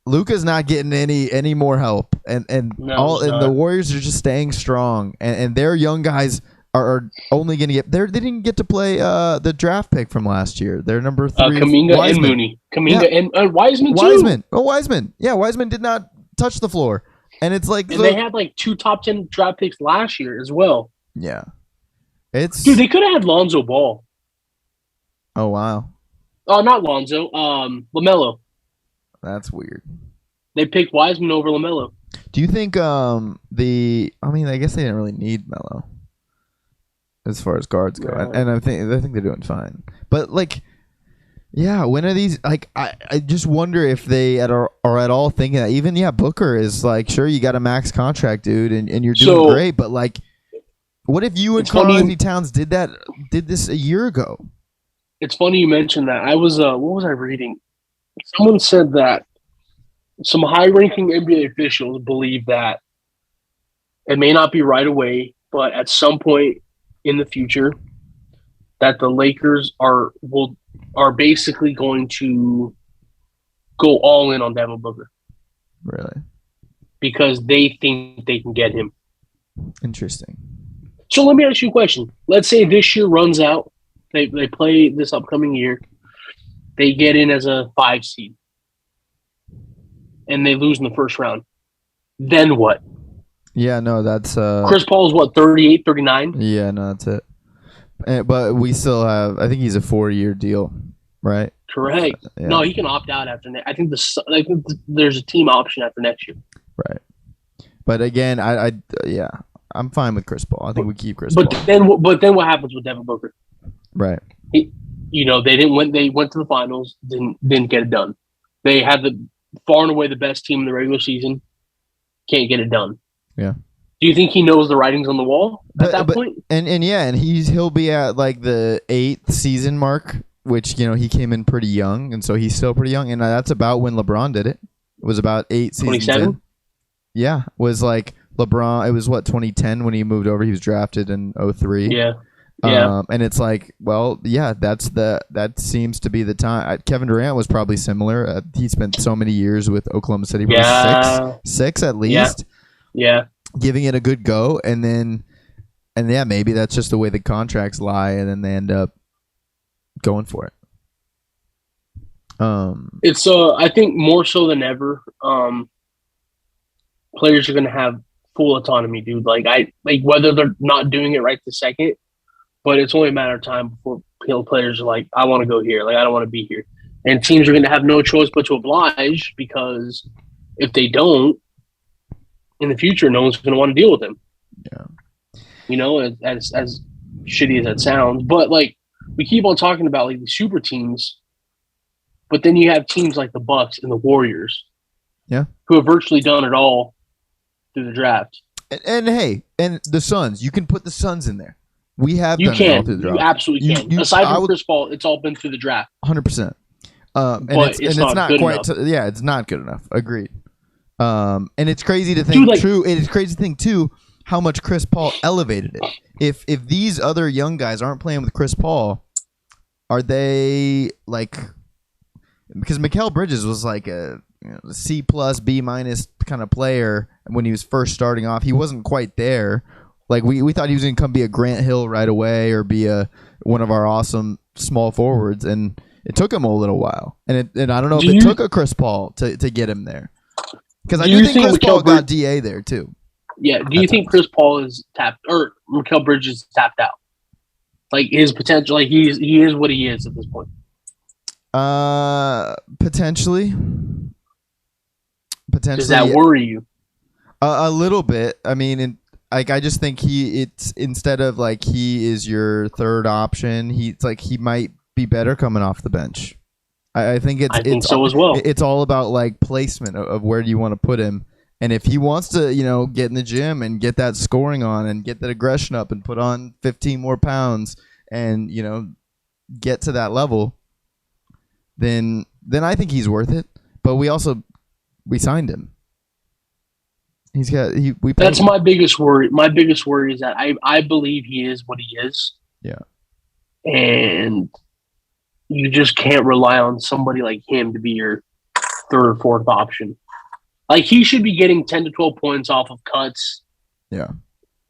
Luka's not getting any more help, and the Warriors are just staying strong, and their young guys are only going to get there. They didn't get to play the draft pick from last year. They're number 3. Kuminga and Mooney. And Wiseman too. Wiseman. Yeah, Wiseman did not touch the floor, and it's like they had like 2 top 10 draft picks last year as well. Yeah, dude. They could have had Lonzo Ball. Oh wow. Oh, not Lonzo. LaMelo. That's weird. They picked Wiseman over LaMelo. Do you think I guess they didn't really need Melo as far as guards go, and I think they're doing fine. But like, yeah, when are these? Like, I just wonder if they are at all thinking that. Even Booker is like, sure, you got a max contract, dude, and you're doing great, but like, what if you and Karl Anthony Towns did this a year ago? It's funny you mentioned that. I was what was I reading? Someone said that some high-ranking NBA officials believe that it may not be right away, but at some point in the future, that the Lakers are basically going to go all in on Devin Booker. Really? Because they think they can get him. Interesting. So let me ask you a question. Let's say this year runs out. They play this upcoming year. They get in as a 5 seed. And they lose in the first round. Then what? Yeah, no, that's... Chris Paul is 38, 39? Yeah, no, that's it. But we still have... I think he's a 4-year deal. right? Correct. Yeah. No, he can opt out after next. I think there's a team option after next year. Right. But again, yeah, I'm fine with Chris Paul. I think we keep Chris But Paul. then what happens with Devin Booker? Right. They didn't win. They went to the finals. Didn't get it done. They had the far and away the best team in the regular season. Can't get it done. Yeah. Do you think he knows the writings on the wall at that point? And he'll be at like the 8th season mark, which he came in pretty young, and so he's still pretty young, and that's about when LeBron did it. It was about 8 seasons. 27. Yeah, was like LeBron. It was 2010 when he moved over. He was drafted in 03. Yeah. Yeah. And it's like, well, yeah, that seems to be the time. Kevin Durant was probably similar. He spent so many years with Oklahoma City. Yeah. Six at least. Yeah. Giving it a good go, and maybe that's just the way the contracts lie, and then they end up going for it. It's I think more so than ever, players are going to have full autonomy, dude. Like whether they're not doing it right this second, but it's only a matter of time before players are like, I want to go here. Like, I don't want to be here. And teams are going to have no choice but to oblige, because if they don't, in the future, no one's going to want to deal with them. Yeah. As shitty as that sounds. But, like, we keep on talking about, like, the super teams, but then you have teams like the Bucks and the Warriors, who have virtually done it all through the draft. And hey, and the Suns, you can put the Suns in there. We have you done it all can. through the draft. You absolutely can. Aside from Chris Paul, it's all been through the draft. 100%. And but it's not good quite. enough. It's not good enough. Agreed. And it's crazy to think. Dude, like, true. It is crazy to think too how much Chris Paul elevated it. If these other young guys aren't playing with Chris Paul, are they like? Because Mikal Bridges was like a C+, B- kind of player when he was first starting off. He wasn't quite there. Like we thought he was going to come be a Grant Hill right away or be one of our awesome small forwards, and it took him a little while. And I don't know if it took a Chris Paul to get him there, because I do think Chris Paul got DA there too. Yeah. Do you think Chris Paul is tapped, or Mikal Bridges is tapped out? Like his potential, like he is what he is at this point. Potentially. Does that worry you? A little bit. I mean, I just think it's instead of like he is your third option, he might be better coming off the bench. I think it's so as well. It's all about like placement of where do you want to put him, and if he wants to, get in the gym and get that scoring on and get that aggression up and put on 15 more pounds and get to that level, then I think he's worth it. But we signed him. That's my biggest worry. My biggest worry is that I believe he is what he is. Yeah. And you just can't rely on somebody like him to be your third or fourth option. Like, he should be getting 10 to 12 points off of cuts. Yeah.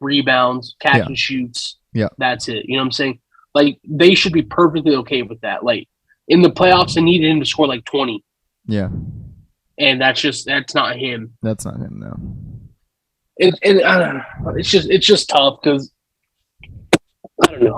Rebounds, catch and shoots. Yeah. That's it. You know what I'm saying? Like, they should be perfectly okay with that. Like, in the playoffs, they needed him to score like 20. Yeah. And that's not him. That's not him, no. And I don't know. It's just tough because I don't know.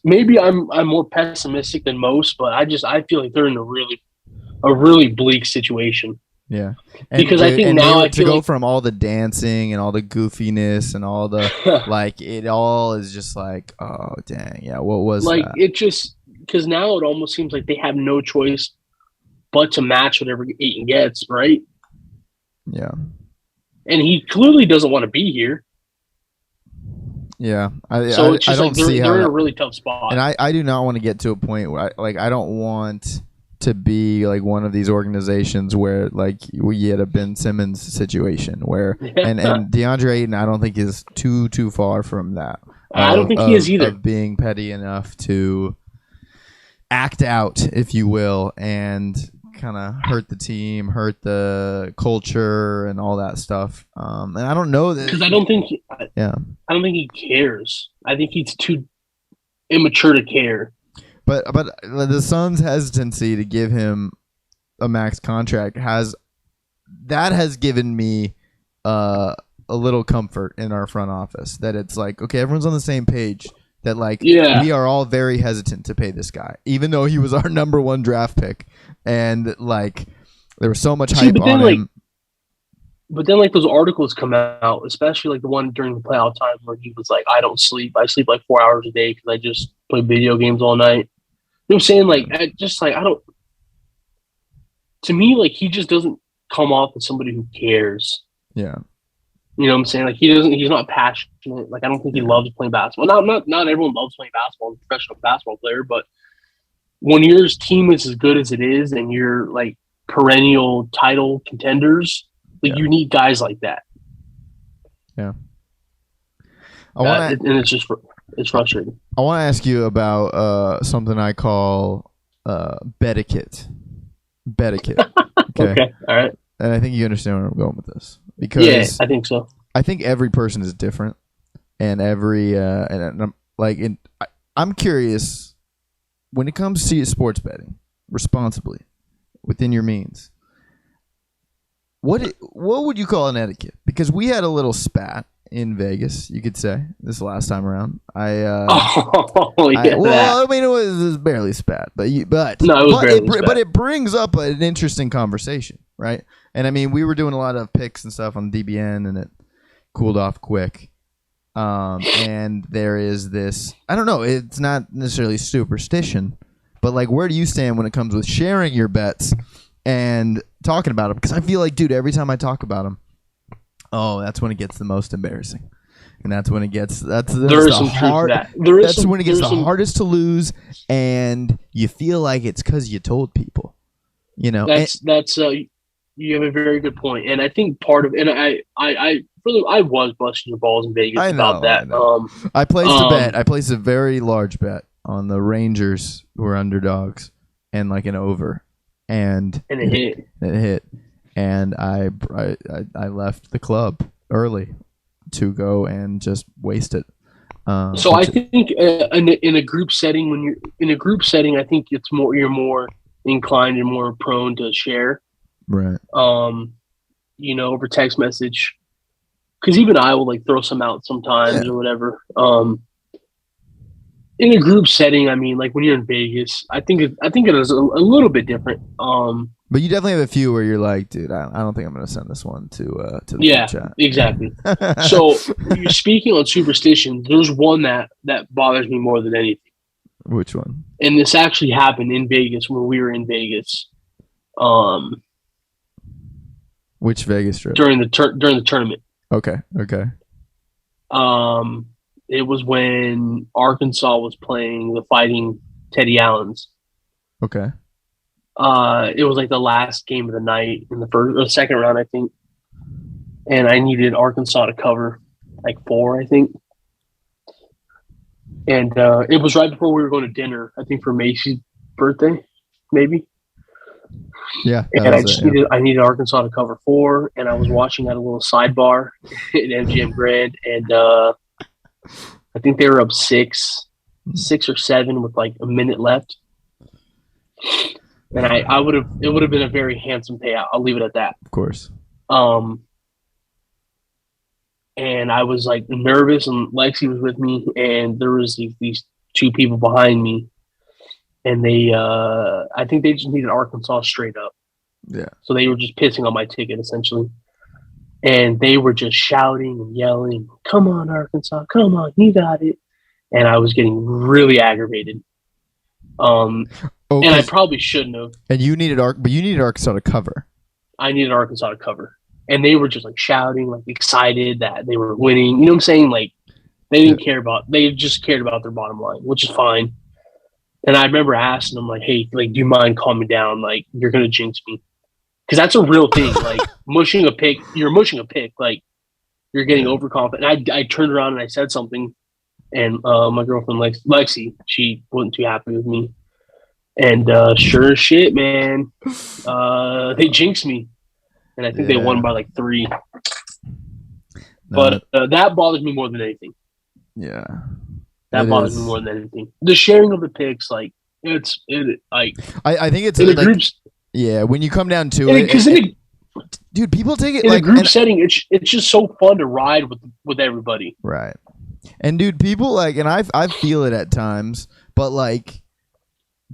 Maybe I'm more pessimistic than most, but I feel like they're in a really bleak situation. Yeah, because I think now to go from all the dancing and all the goofiness and all the like, it all is just like, oh dang, yeah. What was like that? It just because now it almost seems like they have no choice but to match whatever Ayton gets, right? Yeah. And he clearly doesn't want to be here. Yeah. So it's just I don't like see they're in a really tough spot. And I do not want to get to a point where I don't want to be like one of these organizations where like we get a Ben Simmons situation where and DeAndre Ayton I don't think is too far from that. I don't think he is either. Of being petty enough to act out, if you will, and kind of hurt the team, hurt the culture, and all that stuff. And I don't know that because I don't think he cares. I think he's too immature to care. But the Suns' hesitancy to give him a max contract has given me a little comfort in our front office that it's like, okay, everyone's on the same page. that Yeah. we are all very hesitant to pay this guy, even though he was our number 1 draft pick, and there was so much hype on him. But then those articles come out, especially the one during the playoff time where he was like, I don't sleep. I sleep 4 hours a day because I just play video games all night. You know what I'm saying? I don't. To me, he just doesn't come off as somebody who cares. Yeah. You know what I'm saying? He's not passionate. I don't think he loves playing basketball. Not everyone loves playing basketball. I'm a professional basketball player, but when your team is as good as it is and you're perennial title contenders, you need guys like that. Yeah. And it's frustrating. I want to ask you about something I call betikit. Betikit. Okay. All right. And I think you understand where I'm going with this. Because I think so. I think every person is different, and I'm curious when it comes to sports betting responsibly, within your means. What would you call an etiquette? Because we had a little spat in Vegas, you could say, this last time around. It was barely a spat, but it brings up an interesting conversation, right? And we were doing a lot of picks and stuff on DBN, and it cooled off quick. And there is this, I don't know, it's not necessarily superstition, but where do you stand when it comes with sharing your bets and talking about them? Because I feel dude, every time I talk about them, that's when it gets the most embarrassing, and that's when it gets the hardest to lose, and you feel like it's because you told people, you have a very good point, and I think part of, and I was busting your balls in Vegas about that. I placed a bet. I placed a very large bet on the Rangers, who were underdogs, and an over, and it hit. It hit. And I left the club early to go and just waste it. So I think in a group setting, when you're in a group setting, I think you're more inclined and more prone to share, right? Over text message, because even I will throw some out sometimes or whatever. In a group setting, when you're in Vegas, I think it is a little bit different. But you definitely have a few where you're like, dude, I don't think I'm going to send this one to the chat. Exactly. So speaking on superstition, there's one that bothers me more than anything. Which one? And this actually happened in Vegas when we were in Vegas. Which Vegas trip? During the tournament. Okay. It was when Arkansas was playing the Fighting Teddy Allens. Okay. It was the last game of the night in the first or second round, I think. And I needed Arkansas to cover 4, I think. And it was right before we were going to dinner, I think, for Macy's birthday, maybe. Yeah. And I needed Arkansas to cover 4, and I was watching at a little sidebar at MGM Grand, and I think they were up 6 or 7 with a minute left. And it would have been a very handsome payout. I'll leave it at that. Of course. And I was nervous, and Lexi was with me, and there was these 2 people behind me, and they, I think they just needed Arkansas straight up. Yeah. So they were just pissing on my ticket essentially, and they were just shouting and yelling, "Come on, Arkansas! Come on, you got it!" And I was getting really aggravated. And I probably shouldn't have. And you needed Arkansas to cover. I needed Arkansas to cover. And they were just shouting, excited that they were winning. You know what I'm saying? They didn't care about, they just cared about their bottom line, which is fine. And I remember asking them, hey, do you mind calming down? You're going to jinx me. Because that's a real thing. Mushing a pick, you're mushing a pick. You're getting overconfident. I turned around and I said something. And my girlfriend, Lexi, she wasn't too happy with me. And sure as shit, man, they jinxed me. And I think they won by 3. But that bothers me more than anything. Yeah. That bothers me more than anything. The sharing of the picks, I think it's in the groups. Yeah, when you come down to it, because dude, people take it in a group setting. It's just so fun to ride with everybody. Right. And dude, people like, and I feel it at times, but like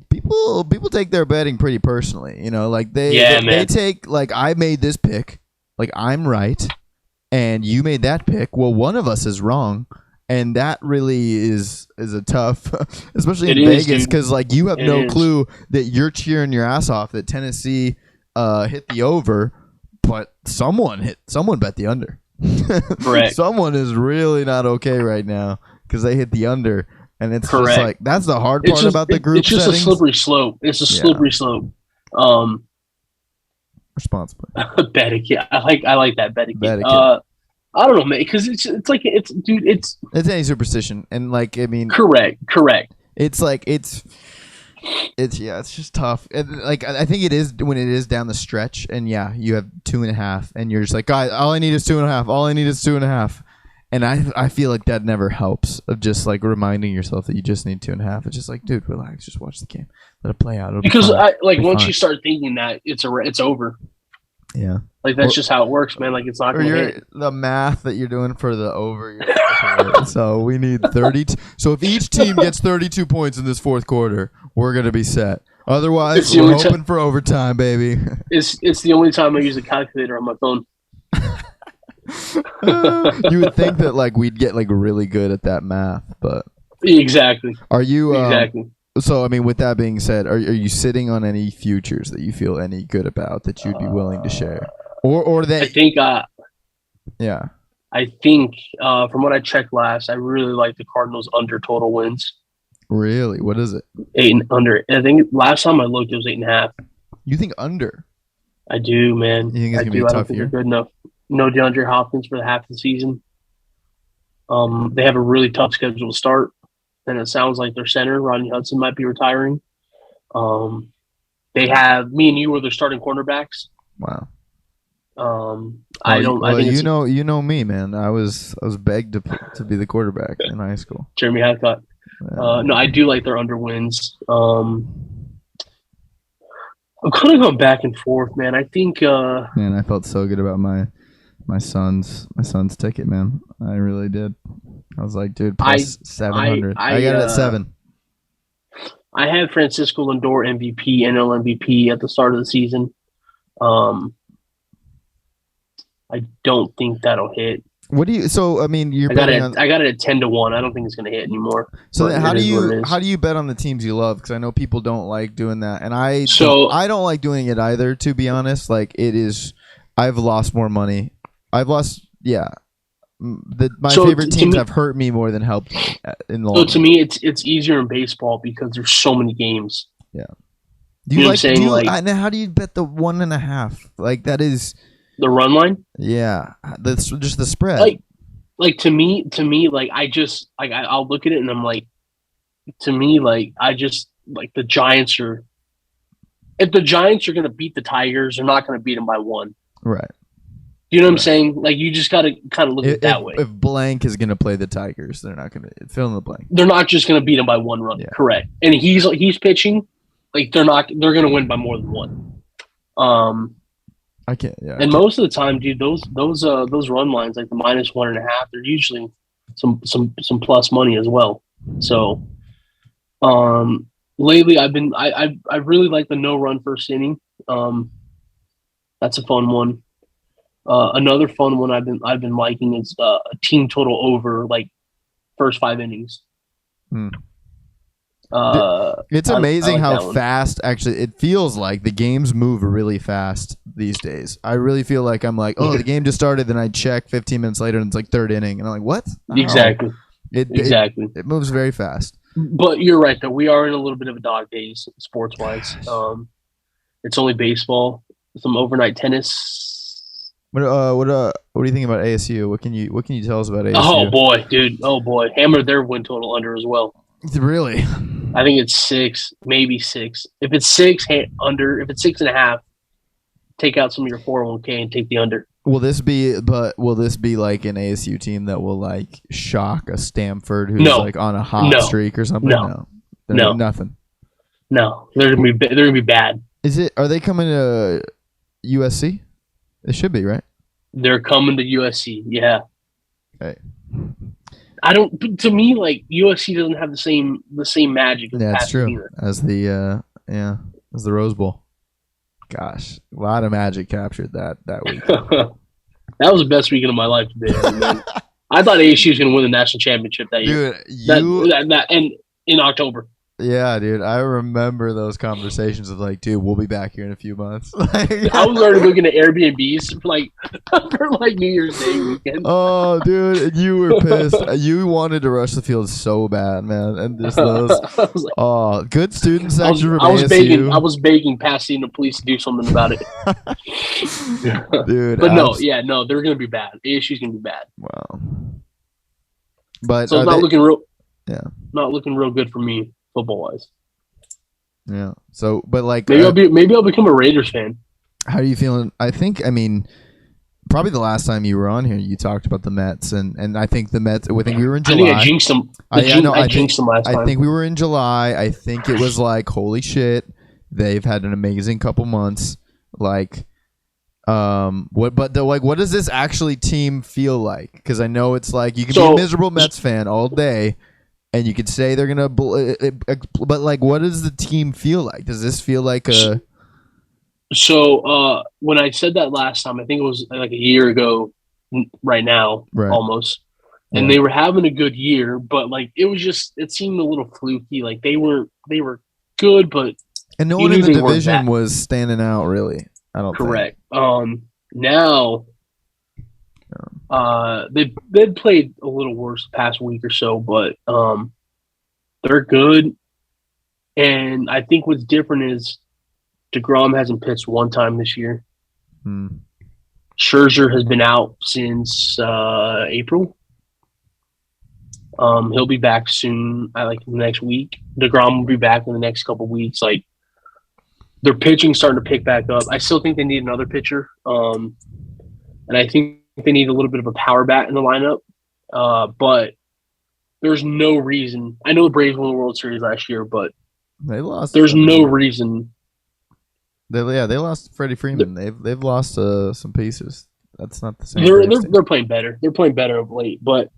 people take their betting pretty personally, you know, like they take like I made this pick, like I'm right, and you made that pick. Well, one of us is wrong. And that really is a tough, especially in Vegas, because like you have no clue that you're cheering your ass off that Tennessee hit the over, but someone bet the under. Correct. Someone is really not okay right now because they hit the under, and it's just like that's the hard part about the group. It's just settings. a slippery slope. It's a slippery slope. Responsibly. Betting. I like that betting. I don't know, man, because it's any superstition, and like I mean, correct. It's like it's just tough, and like I think it is when it is down the stretch, and you have 2.5, and you're just like, guys, all I need is 2.5. All I need is 2.5, and I feel like that never helps of just like reminding yourself that you just need 2.5. It's just like, dude, relax, just watch the game, let it play out. Because once you start thinking that it's over. Yeah. Like that's just how it works, man. Like it's not going to hit. The math that you're doing for the over. So we need 30. So if each team gets 32 points in this fourth quarter, we're going to be set. Otherwise, we're hoping for overtime, baby. It's the only time I use a calculator on my phone. You would think that like we'd get like really good at that math, but exactly. Are you exactly? So, I mean, with that being said, are you sitting on any futures that you feel any good about that you'd be willing to share? Or that... I think... yeah. I think, from what I checked last, I really like the Cardinals under total wins. Really? What is it? 8 and under. I think last time I looked, it was 8.5. You think under? I do, man. You think it's going to be a tough year? They're good enough. No DeAndre Hopkins for the half of the season. They have a really tough schedule to start. And it sounds like their center, Rodney Hudson, might be retiring. They have me and you are their starting cornerbacks. Wow. I think you know me, man. I was begged to be the quarterback in high school. Jeremy Hadcock. No, I do like their under wins. I'm kind of going back and forth, man. I think. Man, I felt so good about my son's ticket, man. I really did. I was like, dude, plus 700. I got it at 7. I had Francisco Lindor MVP, NL MVP at the start of the season. I don't think that'll hit. What do you? So I mean, I got it at 10-1. I don't think it's going to hit anymore. So then how do you bet on the teams you love? Because I know people don't like doing that, and I don't like doing it either. To be honest, like it is, I've lost more money. My favorite teams have hurt me more than helped me in the long run. To me, it's easier in baseball because there's so many games. Yeah. How do you bet the 1.5? Like that is the run line. Yeah, that's just the spread. Like to me, like I just like I'll look at it and I'm like, to me, like I just like the Giants are. If the Giants are going to beat the Tigers, they're not going to beat them by 1. Right. You know what I'm saying? Like you just got to kind of look at it that way. If blank is going to play the Tigers, they're not going to fill in the blank. They're not just going to beat them by 1 run. Yeah. Correct. And he's pitching, like they're going to win by more than 1. I can't. Yeah. And most of the time, dude, those run lines like the -1.5, they're usually some plus money as well. So, lately I really like the no run first inning. That's a fun one. Another fun one I've been liking is a team total over like first 5 innings. It's amazing how fast actually it feels like the games move really fast these days. I really feel like I'm like, oh, the game just started, then I check 15 minutes later and it's like 3rd inning, and I'm like, what? Exactly. It moves very fast. But you're right though. We are in a little bit of a dog days sports wise. It's only baseball, some overnight tennis. What do you think about ASU? What can you tell us about ASU? Oh boy, dude. Oh boy. Hammer their win total under as well. Really? I think it's 6, maybe 6. If it's 6, under. If it's 6.5, take out some of your 401k and take the under. Will this be like an ASU team that will like shock a Stanford who's like on a hot streak or something? No. Nothing. No. They're gonna be bad. Are they coming to USC? It should be, right? They're coming to USC, yeah. Okay. I don't. To me, like USC doesn't have the same magic. As Yeah, it's true. Pasadena. As the Rose Bowl. Gosh, a lot of magic captured that week. That was the best weekend of my life today. Man. I thought ASU was going to win the national championship that year. Dude, and in October. Yeah, dude, I remember those conversations of like, dude, we'll be back here in a few months. I was already looking at Airbnbs for New Year's Day weekend. Oh, dude, you were pissed. You wanted to rush the field so bad, man, and just those. Good student section from ASU. I was begging Pasadena police to do something about it. Dude, but they're gonna be bad. ASU's gonna be bad. Wow. But so it's not looking real. Yeah, not looking real good for me. Football wise, yeah. So, but like, maybe I'll become a Raiders fan. How are you feeling? I mean, probably the last time you were on here, you talked about the Mets, and I think the Mets. I think we were in July. I think I jinxed them. I jinxed them last time. I think we were in July. I think it was like, holy shit, they've had an amazing couple months. Like, what does this actually team feel like? Because I know it's like you can be a miserable Mets fan all day. And you could say they're gonna, but like, what does the team feel like? Does this feel like a? So when I said that last time, I think it was like a year ago, right now, almost, and they were having a good year, but like it seemed a little fluky. Like they were good, but no one in the division was standing out really. I don't correct. Now. They've played a little worse the past week or so, but they're good. And I think what's different is DeGrom hasn't pitched one time this year. Scherzer has been out since April. He'll be back soon, the next week. DeGrom will be back in the next couple of weeks. Like their pitching starting to pick back up. I still think they need another pitcher. And I think they need a little bit of a power bat in the lineup, but there's no reason. I know the Braves won the World Series last year, but they lost. There's no reason. They lost Freddie Freeman. They've lost some pieces. That's not the same. They're playing better. They're playing better of late, but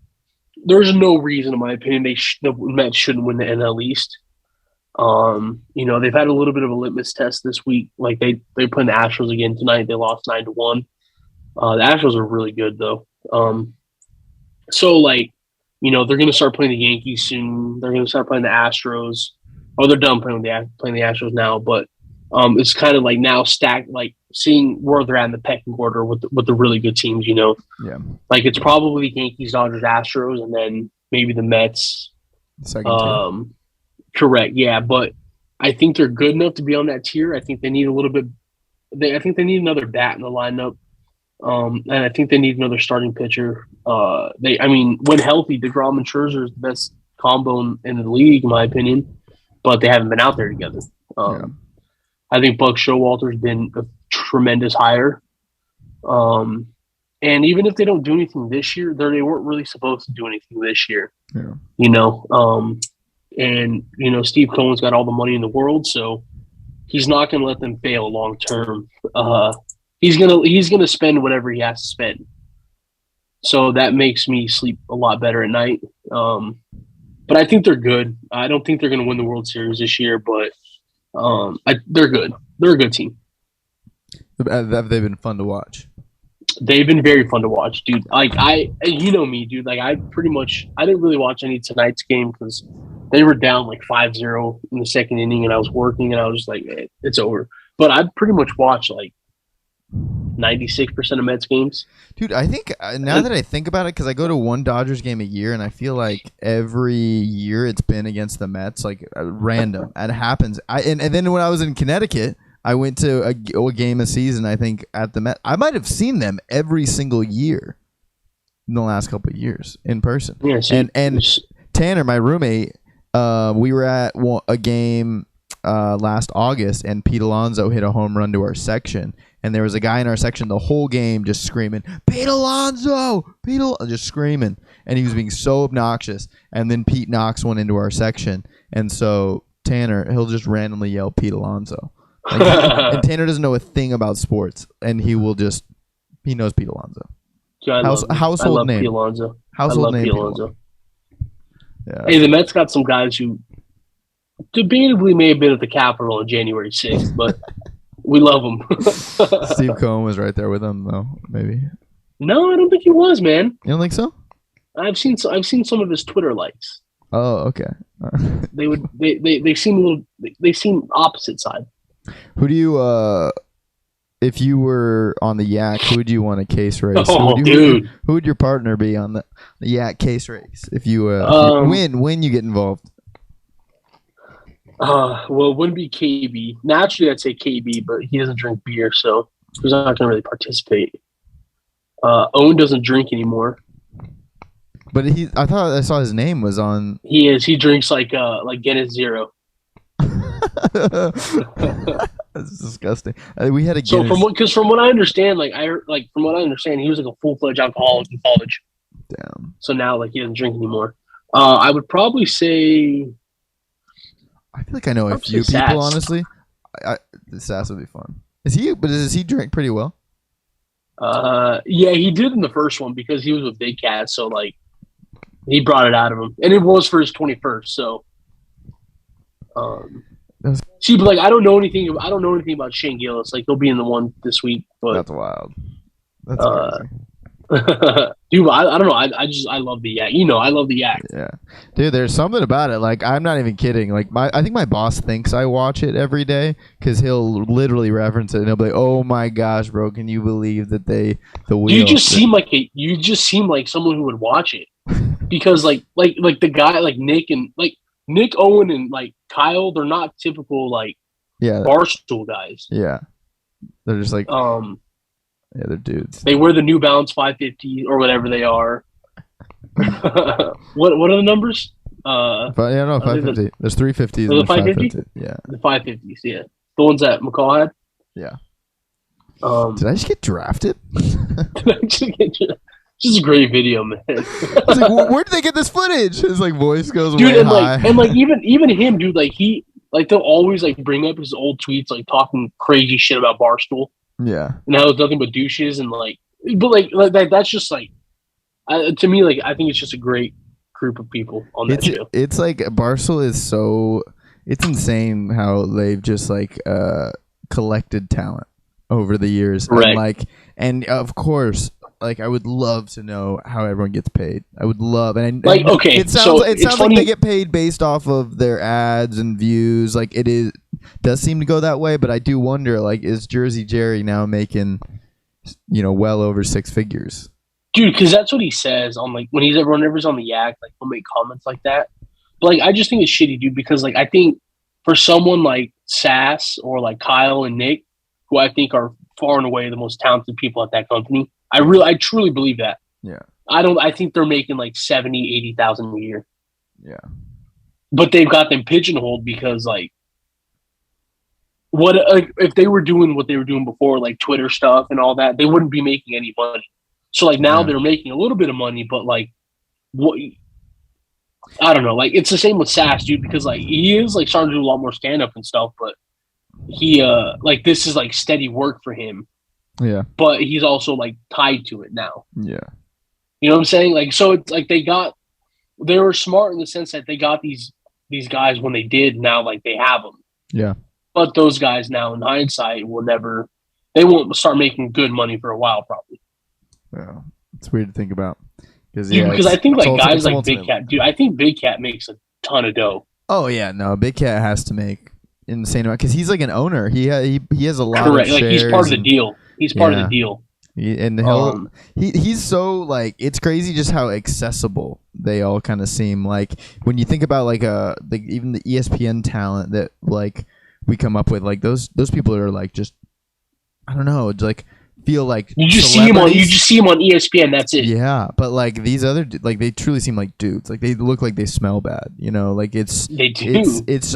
there's no reason, in my opinion, the Mets shouldn't win the NL East. They've had a little bit of a litmus test this week. Like they're playing the Astros again tonight. They lost 9-1. The Astros are really good though. They're going to start playing the Yankees soon. They're going to start playing the Astros. Oh, they're done playing the Astros now, but it's kind of like now stacked, like seeing where they're at in the pecking order with the really good teams. Yeah. Like it's probably Yankees, Dodgers, Astros, and then maybe the Mets. Second tier. Correct. Yeah, but I think they're good enough to be on that tier. I think they need a little bit. I think they need another bat in the lineup. And I think they need another starting pitcher. When healthy, DeGrom and Scherzer is the best combo in the league, in my opinion. But they haven't been out there together. I think Buck Showalter's been a tremendous hire. And even if they don't do anything this year, they weren't really supposed to do anything this year. Yeah. Steve Cohen's got all the money in the world, so he's not going to let them fail long term. He's gonna spend whatever he has to spend. So that makes me sleep a lot better at night. But I think they're good. I don't think they're gonna win the World Series this year, but they're good. They're a good team. Have they been fun to watch? They've been very fun to watch, dude. You know me, dude. Like I didn't really watch any of tonight's game because they were down like 5-0 in the second inning, and I was working, and I was just like, it's over. But I pretty much watched like 96% of Mets games. Dude, I think now that I think about it, because I go to one Dodgers game a year, and I feel like every year it's been against the Mets, like random. It happens. And then when I was in Connecticut, I went to a game a season, I think, at the Mets. I might have seen them every single year in the last couple of years in person. Yeah, and Tanner, my roommate, we were at a game last August, and Pete Alonso hit a home run to our section. And there was a guy in our section the whole game just screaming, Pete Alonso! Just screaming. And he was being so obnoxious. And then Pete knocks one into our section. And so Tanner, he'll just randomly yell Pete Alonso. And Tanner doesn't know a thing about sports. And he knows Pete Alonso. Household name. Pete Alonso. Household I love name. Pete Alonso. Yeah. Hey, the Mets got some guys who debatably may have been at the Capitol on January 6th, but we love them. Steve Cohen was right there with them, though. Maybe. No, I don't think he was, man. You don't think so? I've seen some of his Twitter likes. Oh, okay. They seem opposite side. Who do you if you were on the Yak, who would you want a case race? Oh, who would your partner be on the Yak case race if you when you get involved? Well, it wouldn't be KB. Naturally, I'd say KB, but he doesn't drink beer, so he's not going to really participate. Owen doesn't drink anymore. But I thought I saw his name was on. He is. He drinks like Guinness Zero. That's disgusting. We had a Guinness. So from what I understand, from what I understand, he was like a full-fledged alcoholic in college. Damn. So now he doesn't drink anymore. I would probably say. I feel like I know a few people. Honestly, the Sass would be fun. Does he drink pretty well? Yeah, he did in the first one because he was with Big Cat, so he brought it out of him, and it was for his 21st. So, see, but I don't know anything about Shane Gillis. He'll be in the one this week, but that's wild. That's crazy. Dude, I don't know. I love the Yak. I love the Yak. Yeah, dude. There's something about it. I'm not even kidding. I think my boss thinks I watch it every day because he'll literally reference it and he'll be like, "Oh my gosh, bro, can you believe that the wheel?" You just seem like someone who would watch it because like the guy Nick Owen and Kyle, they're not typical Barstool guys. Yeah, they're just yeah, they're dudes. They wear the New Balance 550 or whatever they are. What are the numbers? 550. There's 350s. The 550? Yeah. The 550s, yeah. The ones that McCall had? Yeah. Did I just get drafted? This is a great video, man. It's where did they get this footage? His voice goes dude, way high. Even him, dude, they'll always bring up his old tweets, talking crazy shit about Barstool. Yeah. And how it's nothing but douches and that's just to me, I think it's just a great group of people on that show. It's Barstool is so it's insane how they've just collected talent over the years. Right. And of course, I would love to know how everyone gets paid. I would love okay. It sounds like they get paid based off of their ads and views. It does seem to go that way, but I do wonder, is Jersey Jerry now making, well over six figures? Dude, because that's what he says on whenever he's on the Yak, he'll make comments like that. But I just think it's shitty, dude, because I think for someone like Sass or Kyle and Nick, who I think are far and away the most talented people at that company, I truly believe that. Yeah. I think they're making 70,000, 80,000 a year. Yeah. But they've got them pigeonholed because what if they were doing what they were doing before, Twitter stuff and all that, they wouldn't be making any money. So now they're making a little bit of money, but what? I don't know. It's the same with Sass, dude, because he is starting to do a lot more stand up and stuff, but he this is steady work for him. Yeah. But he's also tied to it now. Yeah. You know what I'm saying? So it's they were smart in the sense that they got these guys when they did. Now they have them. Yeah. But those guys now, in hindsight, they won't start making good money for a while, probably. Yeah, it's weird to think about. Because I think guys like Big Cat, dude, I think Big Cat makes a ton of dough. Oh yeah, no, Big Cat has to make insane amount because he's an owner. He has a lot Correct. of shares. He's part of the deal. He's part of the deal. He's so it's crazy just how accessible they all kind of seem. When you think about even the ESPN talent that we come up with, those people are just, I don't know, feel you just see him on ESPN. That's it. Yeah, but these other they truly seem like dudes. They look like they smell bad. They do. It's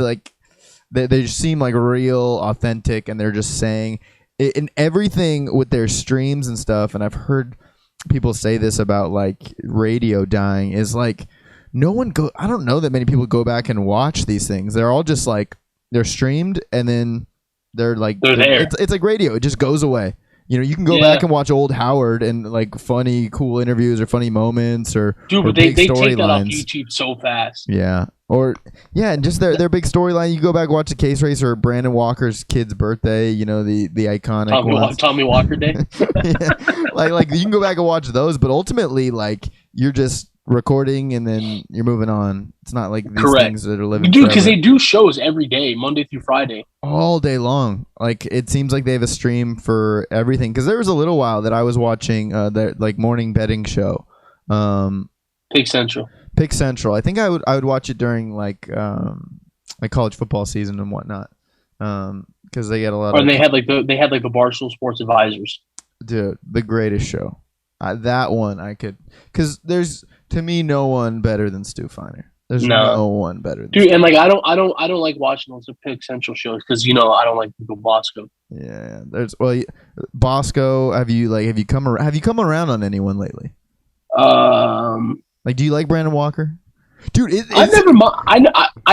they just seem real, authentic, and they're just saying in everything with their streams and stuff. And I've heard people say this about radio dying is no one go. I don't know that many people go back and watch these things. They're all just they're streamed and then they're there. It's like radio. It just goes away. You know, you can go back and watch old Howard and like funny, cool interviews or funny moments or but they take that off storylines. YouTube so fast. Yeah. And just their big storyline. You go back and watch the case race or Brandon Walker's kid's birthday. You know, the iconic ones. Tommy Walker Day. Yeah. Like you can go back and watch those, but ultimately, like you're just recording and then you're moving on. It's not like these things that are living. Dude, because they do shows every day, Monday through Friday, all day long. Like it seems like they have a stream for everything. Because there was a little while that I was watching their like morning betting show, Pick Central. I think I would watch it during like college football season and whatnot. Because they get a lot. And they had like the Barstool Sports Advisors. Dude, the greatest show. That one I could, because there's to me no one better than Stu Feiner. There's no one better than dude. Stu. And like I don't like watching those Pick Central shows because I don't like Bill Bosco. Yeah, Bosco. Have you come around on anyone lately? Like, do you like Brandon Walker? Dude, I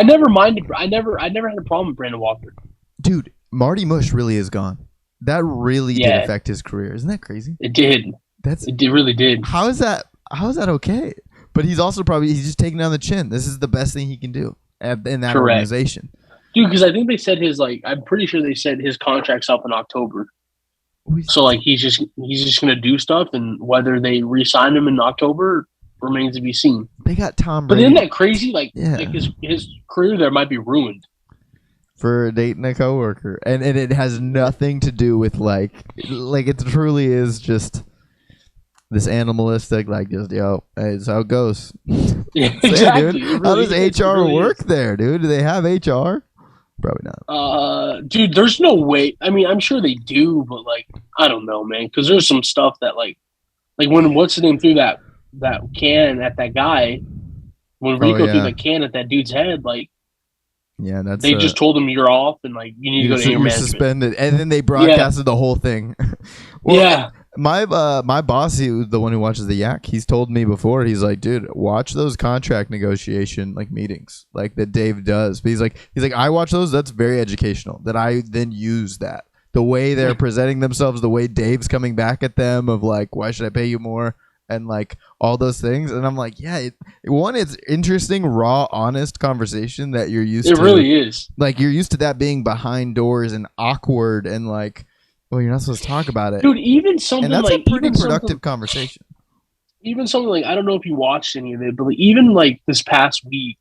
never minded. I never had a problem with Brandon Walker. Dude, Marty Mush really is gone. That really did affect his career. Isn't that crazy? It did. It really did. How is that okay? But he's also he's just taking down the chin. This is the best thing he can do in that organization. Dude, because I think they said I'm pretty sure they said his contract's up in October. So like he's just gonna do stuff, and whether they re-sign him in October remains to be seen. They got Tom Brady. But isn't that crazy? Like his career there might be ruined for dating a coworker, and it has nothing to do with like it truly is just this animalistic, like just it's how it goes. Yeah, exactly. Dude, how does HR work there, dude? Do they have HR? Probably not. Dude, there's no way. I mean, I'm sure they do, but like, I don't know, man. Because there's some stuff that like when what's his name threw that can at that guy, when Rico threw the can at that dude's head, like. Yeah, they just told him you're off and like you need to go to anger management. Suspended, and then they broadcasted the whole thing. My boss, he was the one who watches the Yak. He's told me before. He's like, dude, watch those contract negotiation like meetings like that Dave does. But he's like, I watch those. That's very educational. That I then use that the way they're presenting themselves, the way Dave's coming back at them of like, why should I pay you more? And like all those things, and I'm like, yeah. It's interesting, raw, honest conversation that you're used to. It really is. Like you're used to that being behind doors and awkward, and like, well, you're not supposed to talk about it, dude. Even something and that's like a pretty productive conversation. Even something like I don't know if you watched any of it, but even like this past week,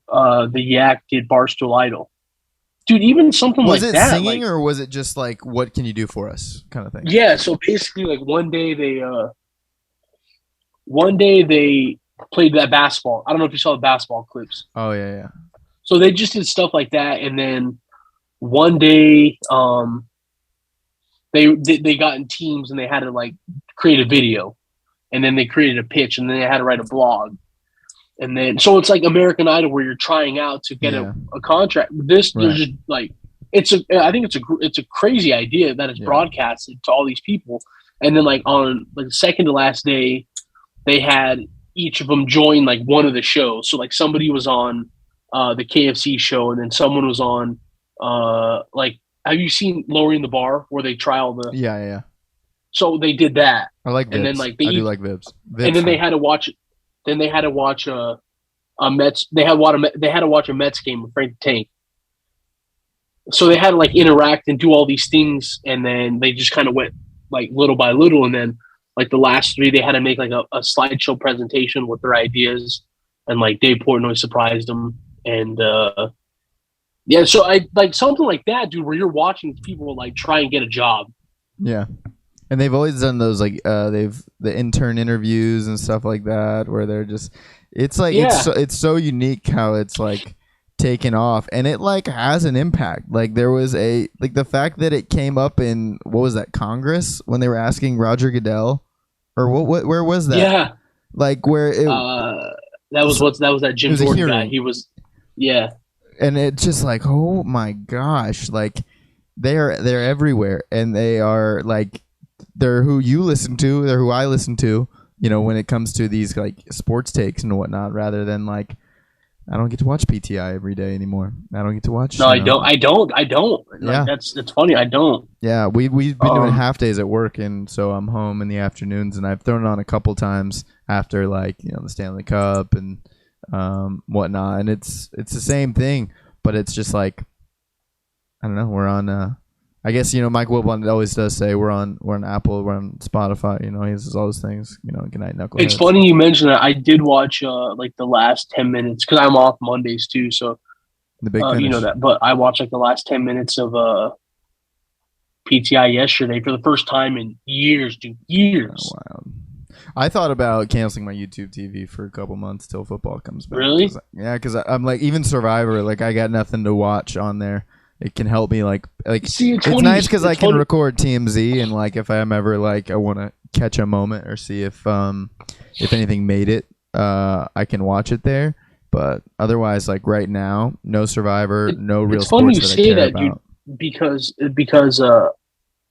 the Yak did Barstool Idol. Dude, even something like that. Was it singing or was it just like, what can you do for us, kind of thing? Yeah. So basically, like one day they played that basketball. I don't know if you saw the basketball clips. Oh, yeah. So they just did stuff like that. And then one day they got in teams and they had to like create a video. And then they created a pitch and then they had to write a blog. And then so it's like American Idol where you're trying out to get a contract. This you're just like I think it's a crazy idea that it's broadcasted to all these people. And then like on like the second to last day, they had each of them join like one of the shows. So like somebody was on the KFC show, and then someone was on like, have you seen Lowering the Bar where they try all the yeah. So they did that. I like Vibs. And then like I do like Vibs. And then they had to watch. Then they had to watch a Mets. They had to watch a Mets game with Frank the Tank. So they had to like interact and do all these things, and then they just kind of went like little by little, and then. Like the last three, they had to make like a slideshow presentation with their ideas, and like Dave Portnoy surprised them, and so I like something like that, dude, where you're watching people like try and get a job. Yeah, and they've always done those like the intern interviews and stuff like that, where they're just it's like it's so unique how it's like taken off, and it like has an impact. Like there was the fact that it came up in what was that, Congress, when they were asking Roger Goodell, or what where was that? Yeah, like where it that was that Jim Jordan guy. He was and it's just like, oh my gosh, like they're everywhere, and they are like they're who you listen to, they're who I listen to, when it comes to these like sports takes and whatnot, rather than like I don't get to watch PTI every day anymore. I don't get to watch. No, I don't. I don't. Yeah. Like, it's funny. I don't. Yeah, we've been doing half days at work, and so I'm home in the afternoons, and I've thrown it on a couple times after, like, the Stanley Cup and whatnot, and it's the same thing, but it's just like, I don't know. We're on. I guess Mike Wilbon always does say we're on Apple, we're on Spotify. He says all those things. Good night, knuckleheads. It's funny you mentioned that. I did watch like the last 10 minutes because I'm off Mondays too. So The big finish. you know that. But I watched like the last 10 minutes of PTI yesterday for the first time in years, dude. Years. Oh, wow. I thought about canceling my YouTube TV for a couple months till football comes back. Really? Because I'm like, even Survivor, like, I got nothing to watch on there. It can help me, like See, it's nice because I can record TMZ, and like if I'm ever like I want to catch a moment or see if anything made it, I can watch it there. But otherwise, like right now, no Survivor, no real sports that I care about. Because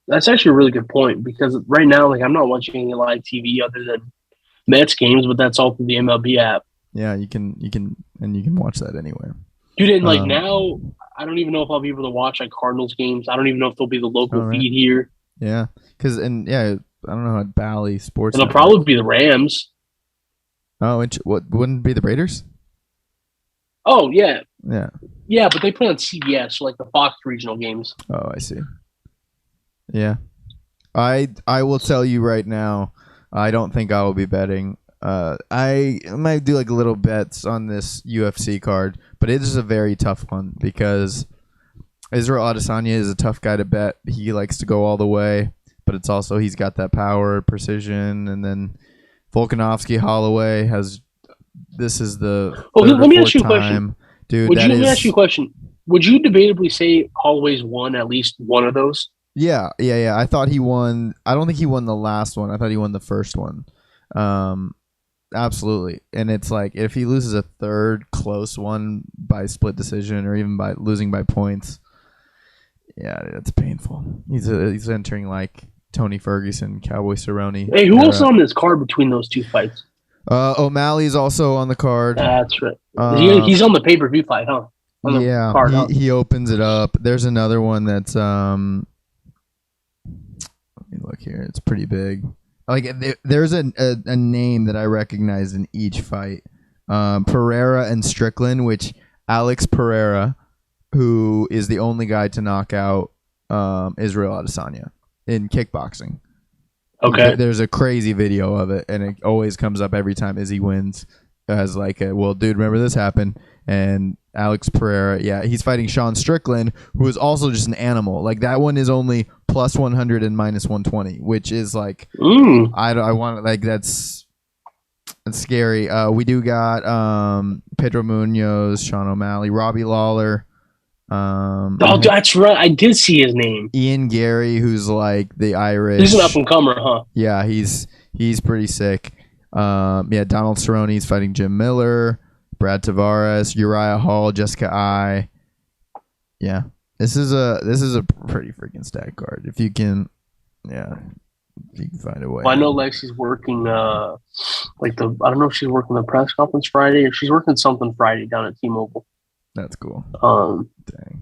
that's actually a really good point. Because right now, like, I'm not watching any live TV other than Mets games, but that's all through the MLB app. Yeah, you can watch that anywhere. Dude, and like now, I don't even know if I'll be able to watch like Cardinals games. I don't even know if there'll be the local feed here. Yeah, I don't know at Bally Sports. It'll probably be the Rams. Oh, what wouldn't it be the Raiders? Oh yeah, yeah, but they play on CBS, so like the Fox regional games. Oh, I see. Yeah, I will tell you right now, I don't think I will be betting. I might do like little bets on this UFC card, but it is a very tough one because Israel Adesanya is a tough guy to bet. He likes to go all the way, but it's also he's got that power, precision, and then Volkanovski, Holloway has. This is the. Let me ask you a question, dude. Let me ask you a question. Would you debatably say Holloway's won at least one of those? Yeah. I thought he won. I don't think he won the last one. I thought he won the first one. Absolutely. And it's like if he loses a third close one by split decision or even by losing by points, yeah, that's painful. He's entering like Tony Ferguson, Cowboy Cerrone. Hey, who else on this card between those two fights? O'Malley's also on the card. That's right. He's on the pay-per-view fight, huh? He opens it up. There's another one that's let me look here. It's pretty big. Like there's a name that I recognize in each fight. Pereira and Strickland, which Alex Pereira, who is the only guy to knock out Israel Adesanya in kickboxing. Okay. There's a crazy video of it, and it always comes up every time Izzy wins as like, well, dude, remember this happened? And Alex Pereira, yeah, he's fighting Sean Strickland, who is also just an animal. Like that one is only plus 100 and minus 120, which is like, I want like that's scary. We do got Pedro Munoz, Sean O'Malley, Robbie Lawler. That's right. I did see his name. Ian Gary, who's like the Irish. He's an up and comer, huh? Yeah, he's pretty sick. Donald Cerrone's fighting Jim Miller, Brad Tavares, Uriah Hall, Jessica I. Yeah, this is a pretty freaking stacked card. If you can find a way. Well, I know Lexi's working I don't know if she's working the press conference Friday or she's working something Friday down at T-Mobile. That's cool. Dang.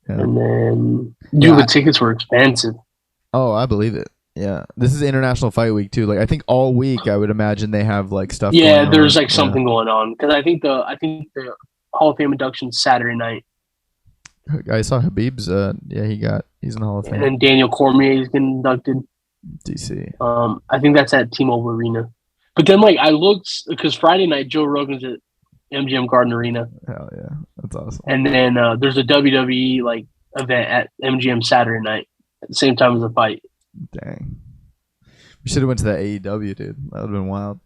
Yeah. And then, the tickets were expensive. Oh, I believe it. Yeah, this is International Fight Week too. Like, I think all week, I would imagine they have like stuff. Yeah, there's like something going on because I think the Hall of Fame induction's Saturday night. I saw Habib's. He's in the Hall of Fame. And then Daniel Cormier is getting inducted. DC. I think that's at T-Mobile Arena. But then, like, I looked because Friday night Joe Rogan's at MGM Garden Arena. Hell yeah, that's awesome. And then there's a WWE like event at MGM Saturday night at the same time as the fight. Dang, we should have went to that AEW, dude. That would have been wild.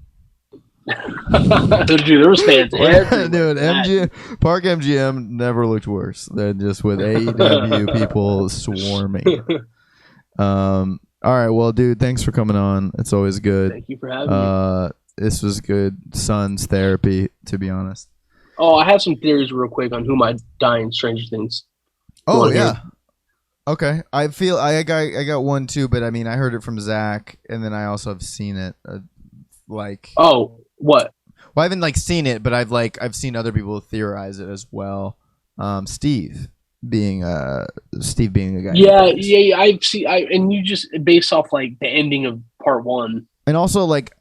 Dude, there was fans. Dude, Park MGM never looked worse than just with AEW people swarming. All right, well, dude, thanks for coming on. It's always good. Thank you for having me. This was good Sons therapy, to be honest. Oh, I have some theories real quick on who might die in Stranger Things. Oh, yeah. Okay. I feel I got one too, but I mean, I heard it from Zach, and then I also have seen it. Oh, what? Well, I haven't like seen it, but I've seen other people theorize it as well. Steve being a guy. Yeah. And you just based off like the ending of part 1. And also, like,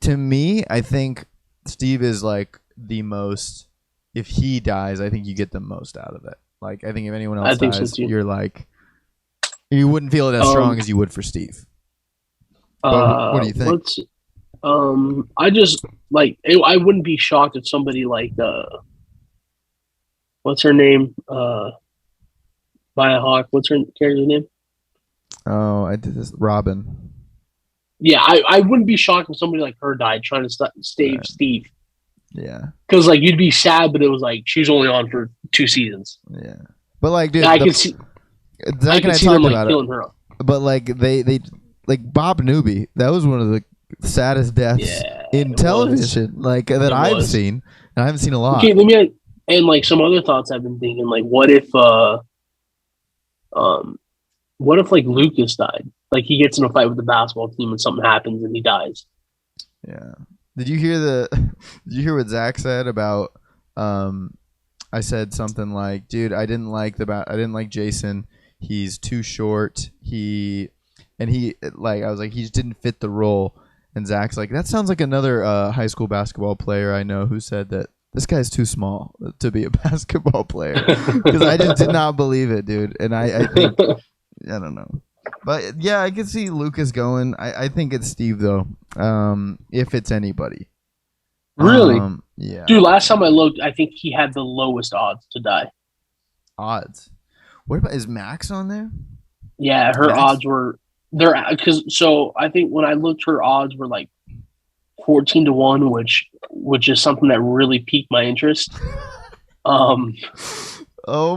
to me, I think Steve is like the most. If he dies, I think you get the most out of it. Like, I think if anyone else dies, you're like, you wouldn't feel it as strong as you would for Steve. What do you think? I just like. I wouldn't be shocked if somebody like, what's her name? Maya Hawk. What's her character's name? Oh, I did this. Robin. Yeah, I wouldn't be shocked if somebody like her died trying to save Steve. Yeah. Because like you'd be sad, but it was like she was only on for 2 seasons. Yeah. But like, dude, I could see. Zach and I see talked them like about killing it. her up. But like they like Bob Newby. That was one of the saddest deaths in television, like that I've seen. And I haven't seen a lot. Okay, and like some other thoughts I've been thinking, like what if like Lucas died? Like he gets in a fight with the basketball team and something happens and he dies. Yeah. Did you hear what Zach said about I said something like, dude, I didn't like Jason. He's too short. I was like, he just didn't fit the role. And Zach's like, that sounds like another high school basketball player I know who said that this guy's too small to be a basketball player. Because I just did not believe it, dude. And I think, I don't know. But yeah, I can see Lucas going. I think it's Steve though. If it's anybody. Really? Yeah. Dude, last time I looked, I think he had the lowest odds to die. Odds. What about, is Max on there? Yeah, her odds were there so I think when I looked, her odds were like 14-1, which is something that really piqued my interest. Oh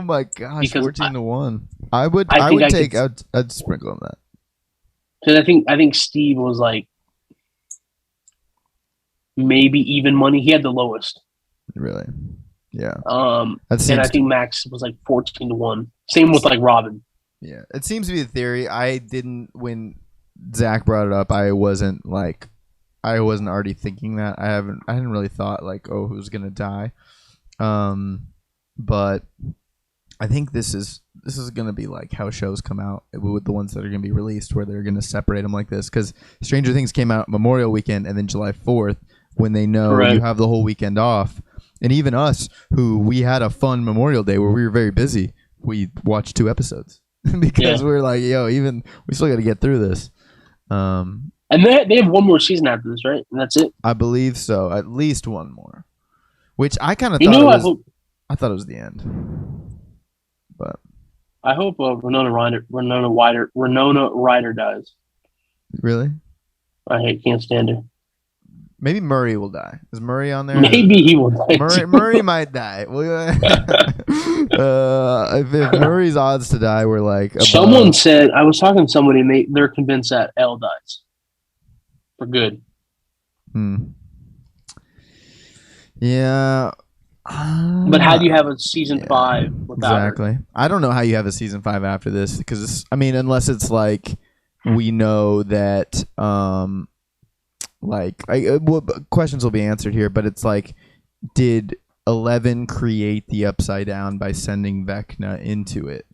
my gosh, 14-1. I'd sprinkle on that. Because I think Steve was like maybe even money. He had the lowest. Really? Yeah. And I think Max was like 14-1. Same with like Robin. Yeah, it seems to be the theory. When Zach brought it up, I wasn't already thinking that. I hadn't really thought like, oh, who's gonna die. But I think this is gonna be like how shows come out with the ones that are gonna be released, where they're gonna separate them like this. Because Stranger Things came out Memorial Weekend and then July 4th, when they know you have the whole weekend off. And even us, who we had a fun Memorial Day where we were very busy, we watched 2 episodes because we were like, yo, we still got to get through this. And they have one more season after this, right? And that's it. I believe so. At least one more, which I kind of thought I thought it was the end. But I hope Winona Ryder dies. Really? I can't stand her. Maybe Murray will die. Is Murray on there? Maybe he will die. Murray might die. If Murray's odds to die were like above. Someone said, I was talking to somebody and they're convinced that Elle dies for good. Yeah. But how do you have a season 5 without exactly her? I don't know how you have a season 5 after this, because unless it's like we know that questions will be answered here, but it's like, did 11 create the Upside Down by sending Vecna into it?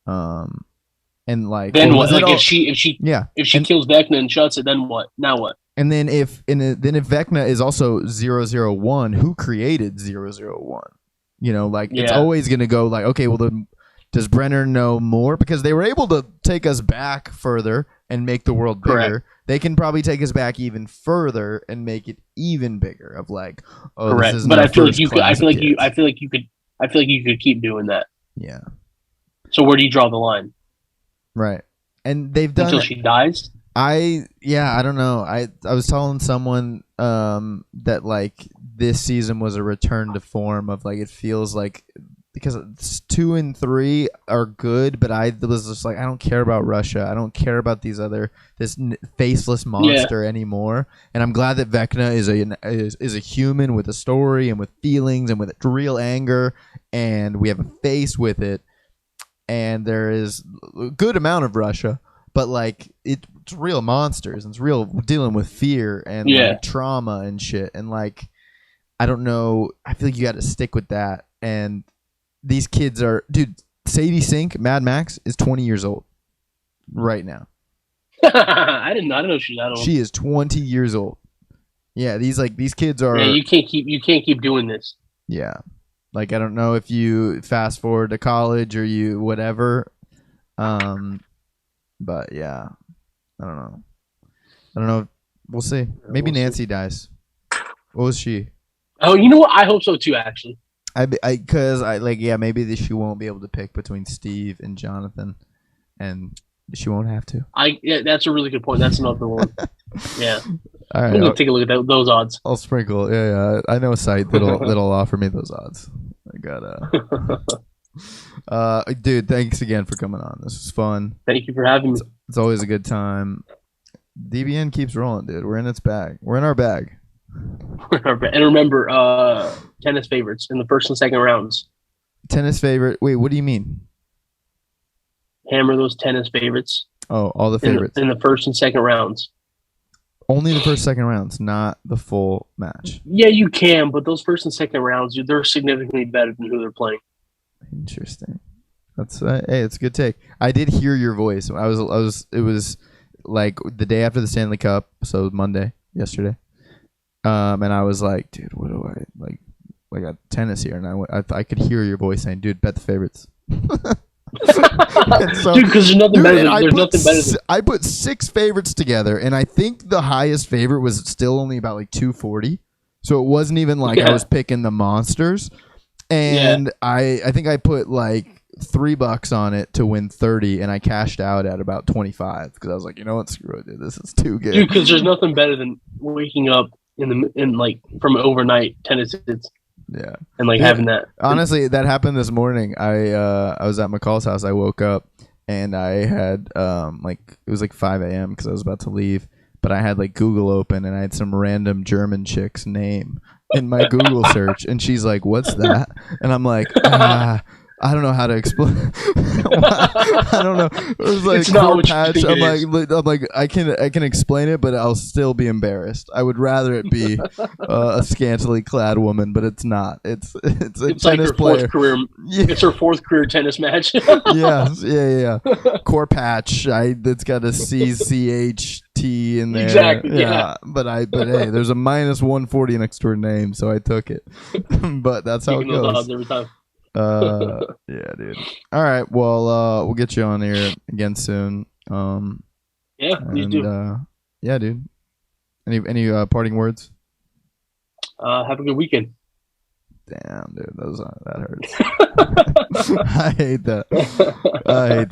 And like, then what? Like if she kills Vecna and shuts it, then what? Now what? And then if Vecna is also 001, who created 001? It's always gonna go like, okay, well does Brenner know more? Because they were able to take us back further and make the world bigger. Correct. They can probably take us back even further and make it even bigger. Of like, oh, correct. This is but I feel like you could keep doing that. Yeah. So where do you draw the line? Right. And they've done until she dies. I don't know. I was telling someone that like this season was a return to form of like, it feels like, because 2 and 3 are good, but I was just like, I don't care about Russia. I don't care about this faceless monster anymore. And I'm glad that Vecna is a human with a story and with feelings and with real anger, and we have a face with it. And there is a good amount of Russia, but like it's real monsters and it's real dealing with fear and like trauma and shit. And like, I don't know. I feel like you got to stick with that. And these kids are, dude. Sadie Sink, Mad Max, is 20 years old right now. I didn't know she was that old. She is 20 years old. Yeah, these kids are. Yeah, you can't keep doing this. Yeah, like I don't know if you fast forward to college or you whatever. But yeah, I don't know. We'll see. Maybe Nancy dies. What was she? Oh, you know what? I hope so too. Actually, maybe she won't be able to pick between Steve and Jonathan, and she won't have to. That's a really good point. That's another one. Yeah. All right, I'm gonna take a look at those odds. I'll sprinkle. Yeah. I know a site that'll offer me those odds. I got dude, thanks again for coming on. This was fun. Thank you for having me. It's always a good time. DBN keeps rolling, dude. We're in its bag. We're in our bag. And remember, tennis favorites in the first and second rounds. Tennis favorite. Wait, what do you mean? Hammer those tennis favorites. Oh, all the favorites in the first and second rounds. Only the first, second rounds, not the full match. Yeah, you can, but those first and second rounds, they're significantly better than who they're playing. Interesting. That's hey, it's a good take. I did hear your voice. It was like the day after the Stanley Cup, so Monday, yesterday. And I was like, dude, what do I like? I got tennis here, and I could hear your voice saying, dude, bet the favorites. So, dude, because there's nothing better. I put 6 favorites together, and I think the highest favorite was still only about like 240. So it wasn't even like I was picking the monsters. And I think I put like $3 on it to win 30, and I cashed out at about 25 because I was like, you know what, screw it, dude. This is too good. Dude, because there's nothing better than waking up in like from overnight tennis hits. Yeah. And like having that. Honestly, that happened this morning. I was at McCall's house. I woke up and I had it was like 5 a.m. because I was about to leave, but I had like Google open and I had some random German chick's name in my Google search, and she's like, "What's that?" And I'm like, I don't know how to explain. I don't know. It was like patch. I'm like, I can explain it, but I'll still be embarrassed. I would rather it be a scantily clad woman, but it's not. It's a tennis like her player. It's her 4th career tennis match. Yeah. Core patch. It's got a CCHT in there. Exactly. Yeah. But hey, there's a minus 140 next to her name, so I took it. But that's how it goes. Those odds every time. Yeah, dude. All right, well, we'll get you on here again soon. Yeah, please do. Yeah, dude. Any parting words? Have a good weekend. Damn, dude, that hurts. I hate that. All right.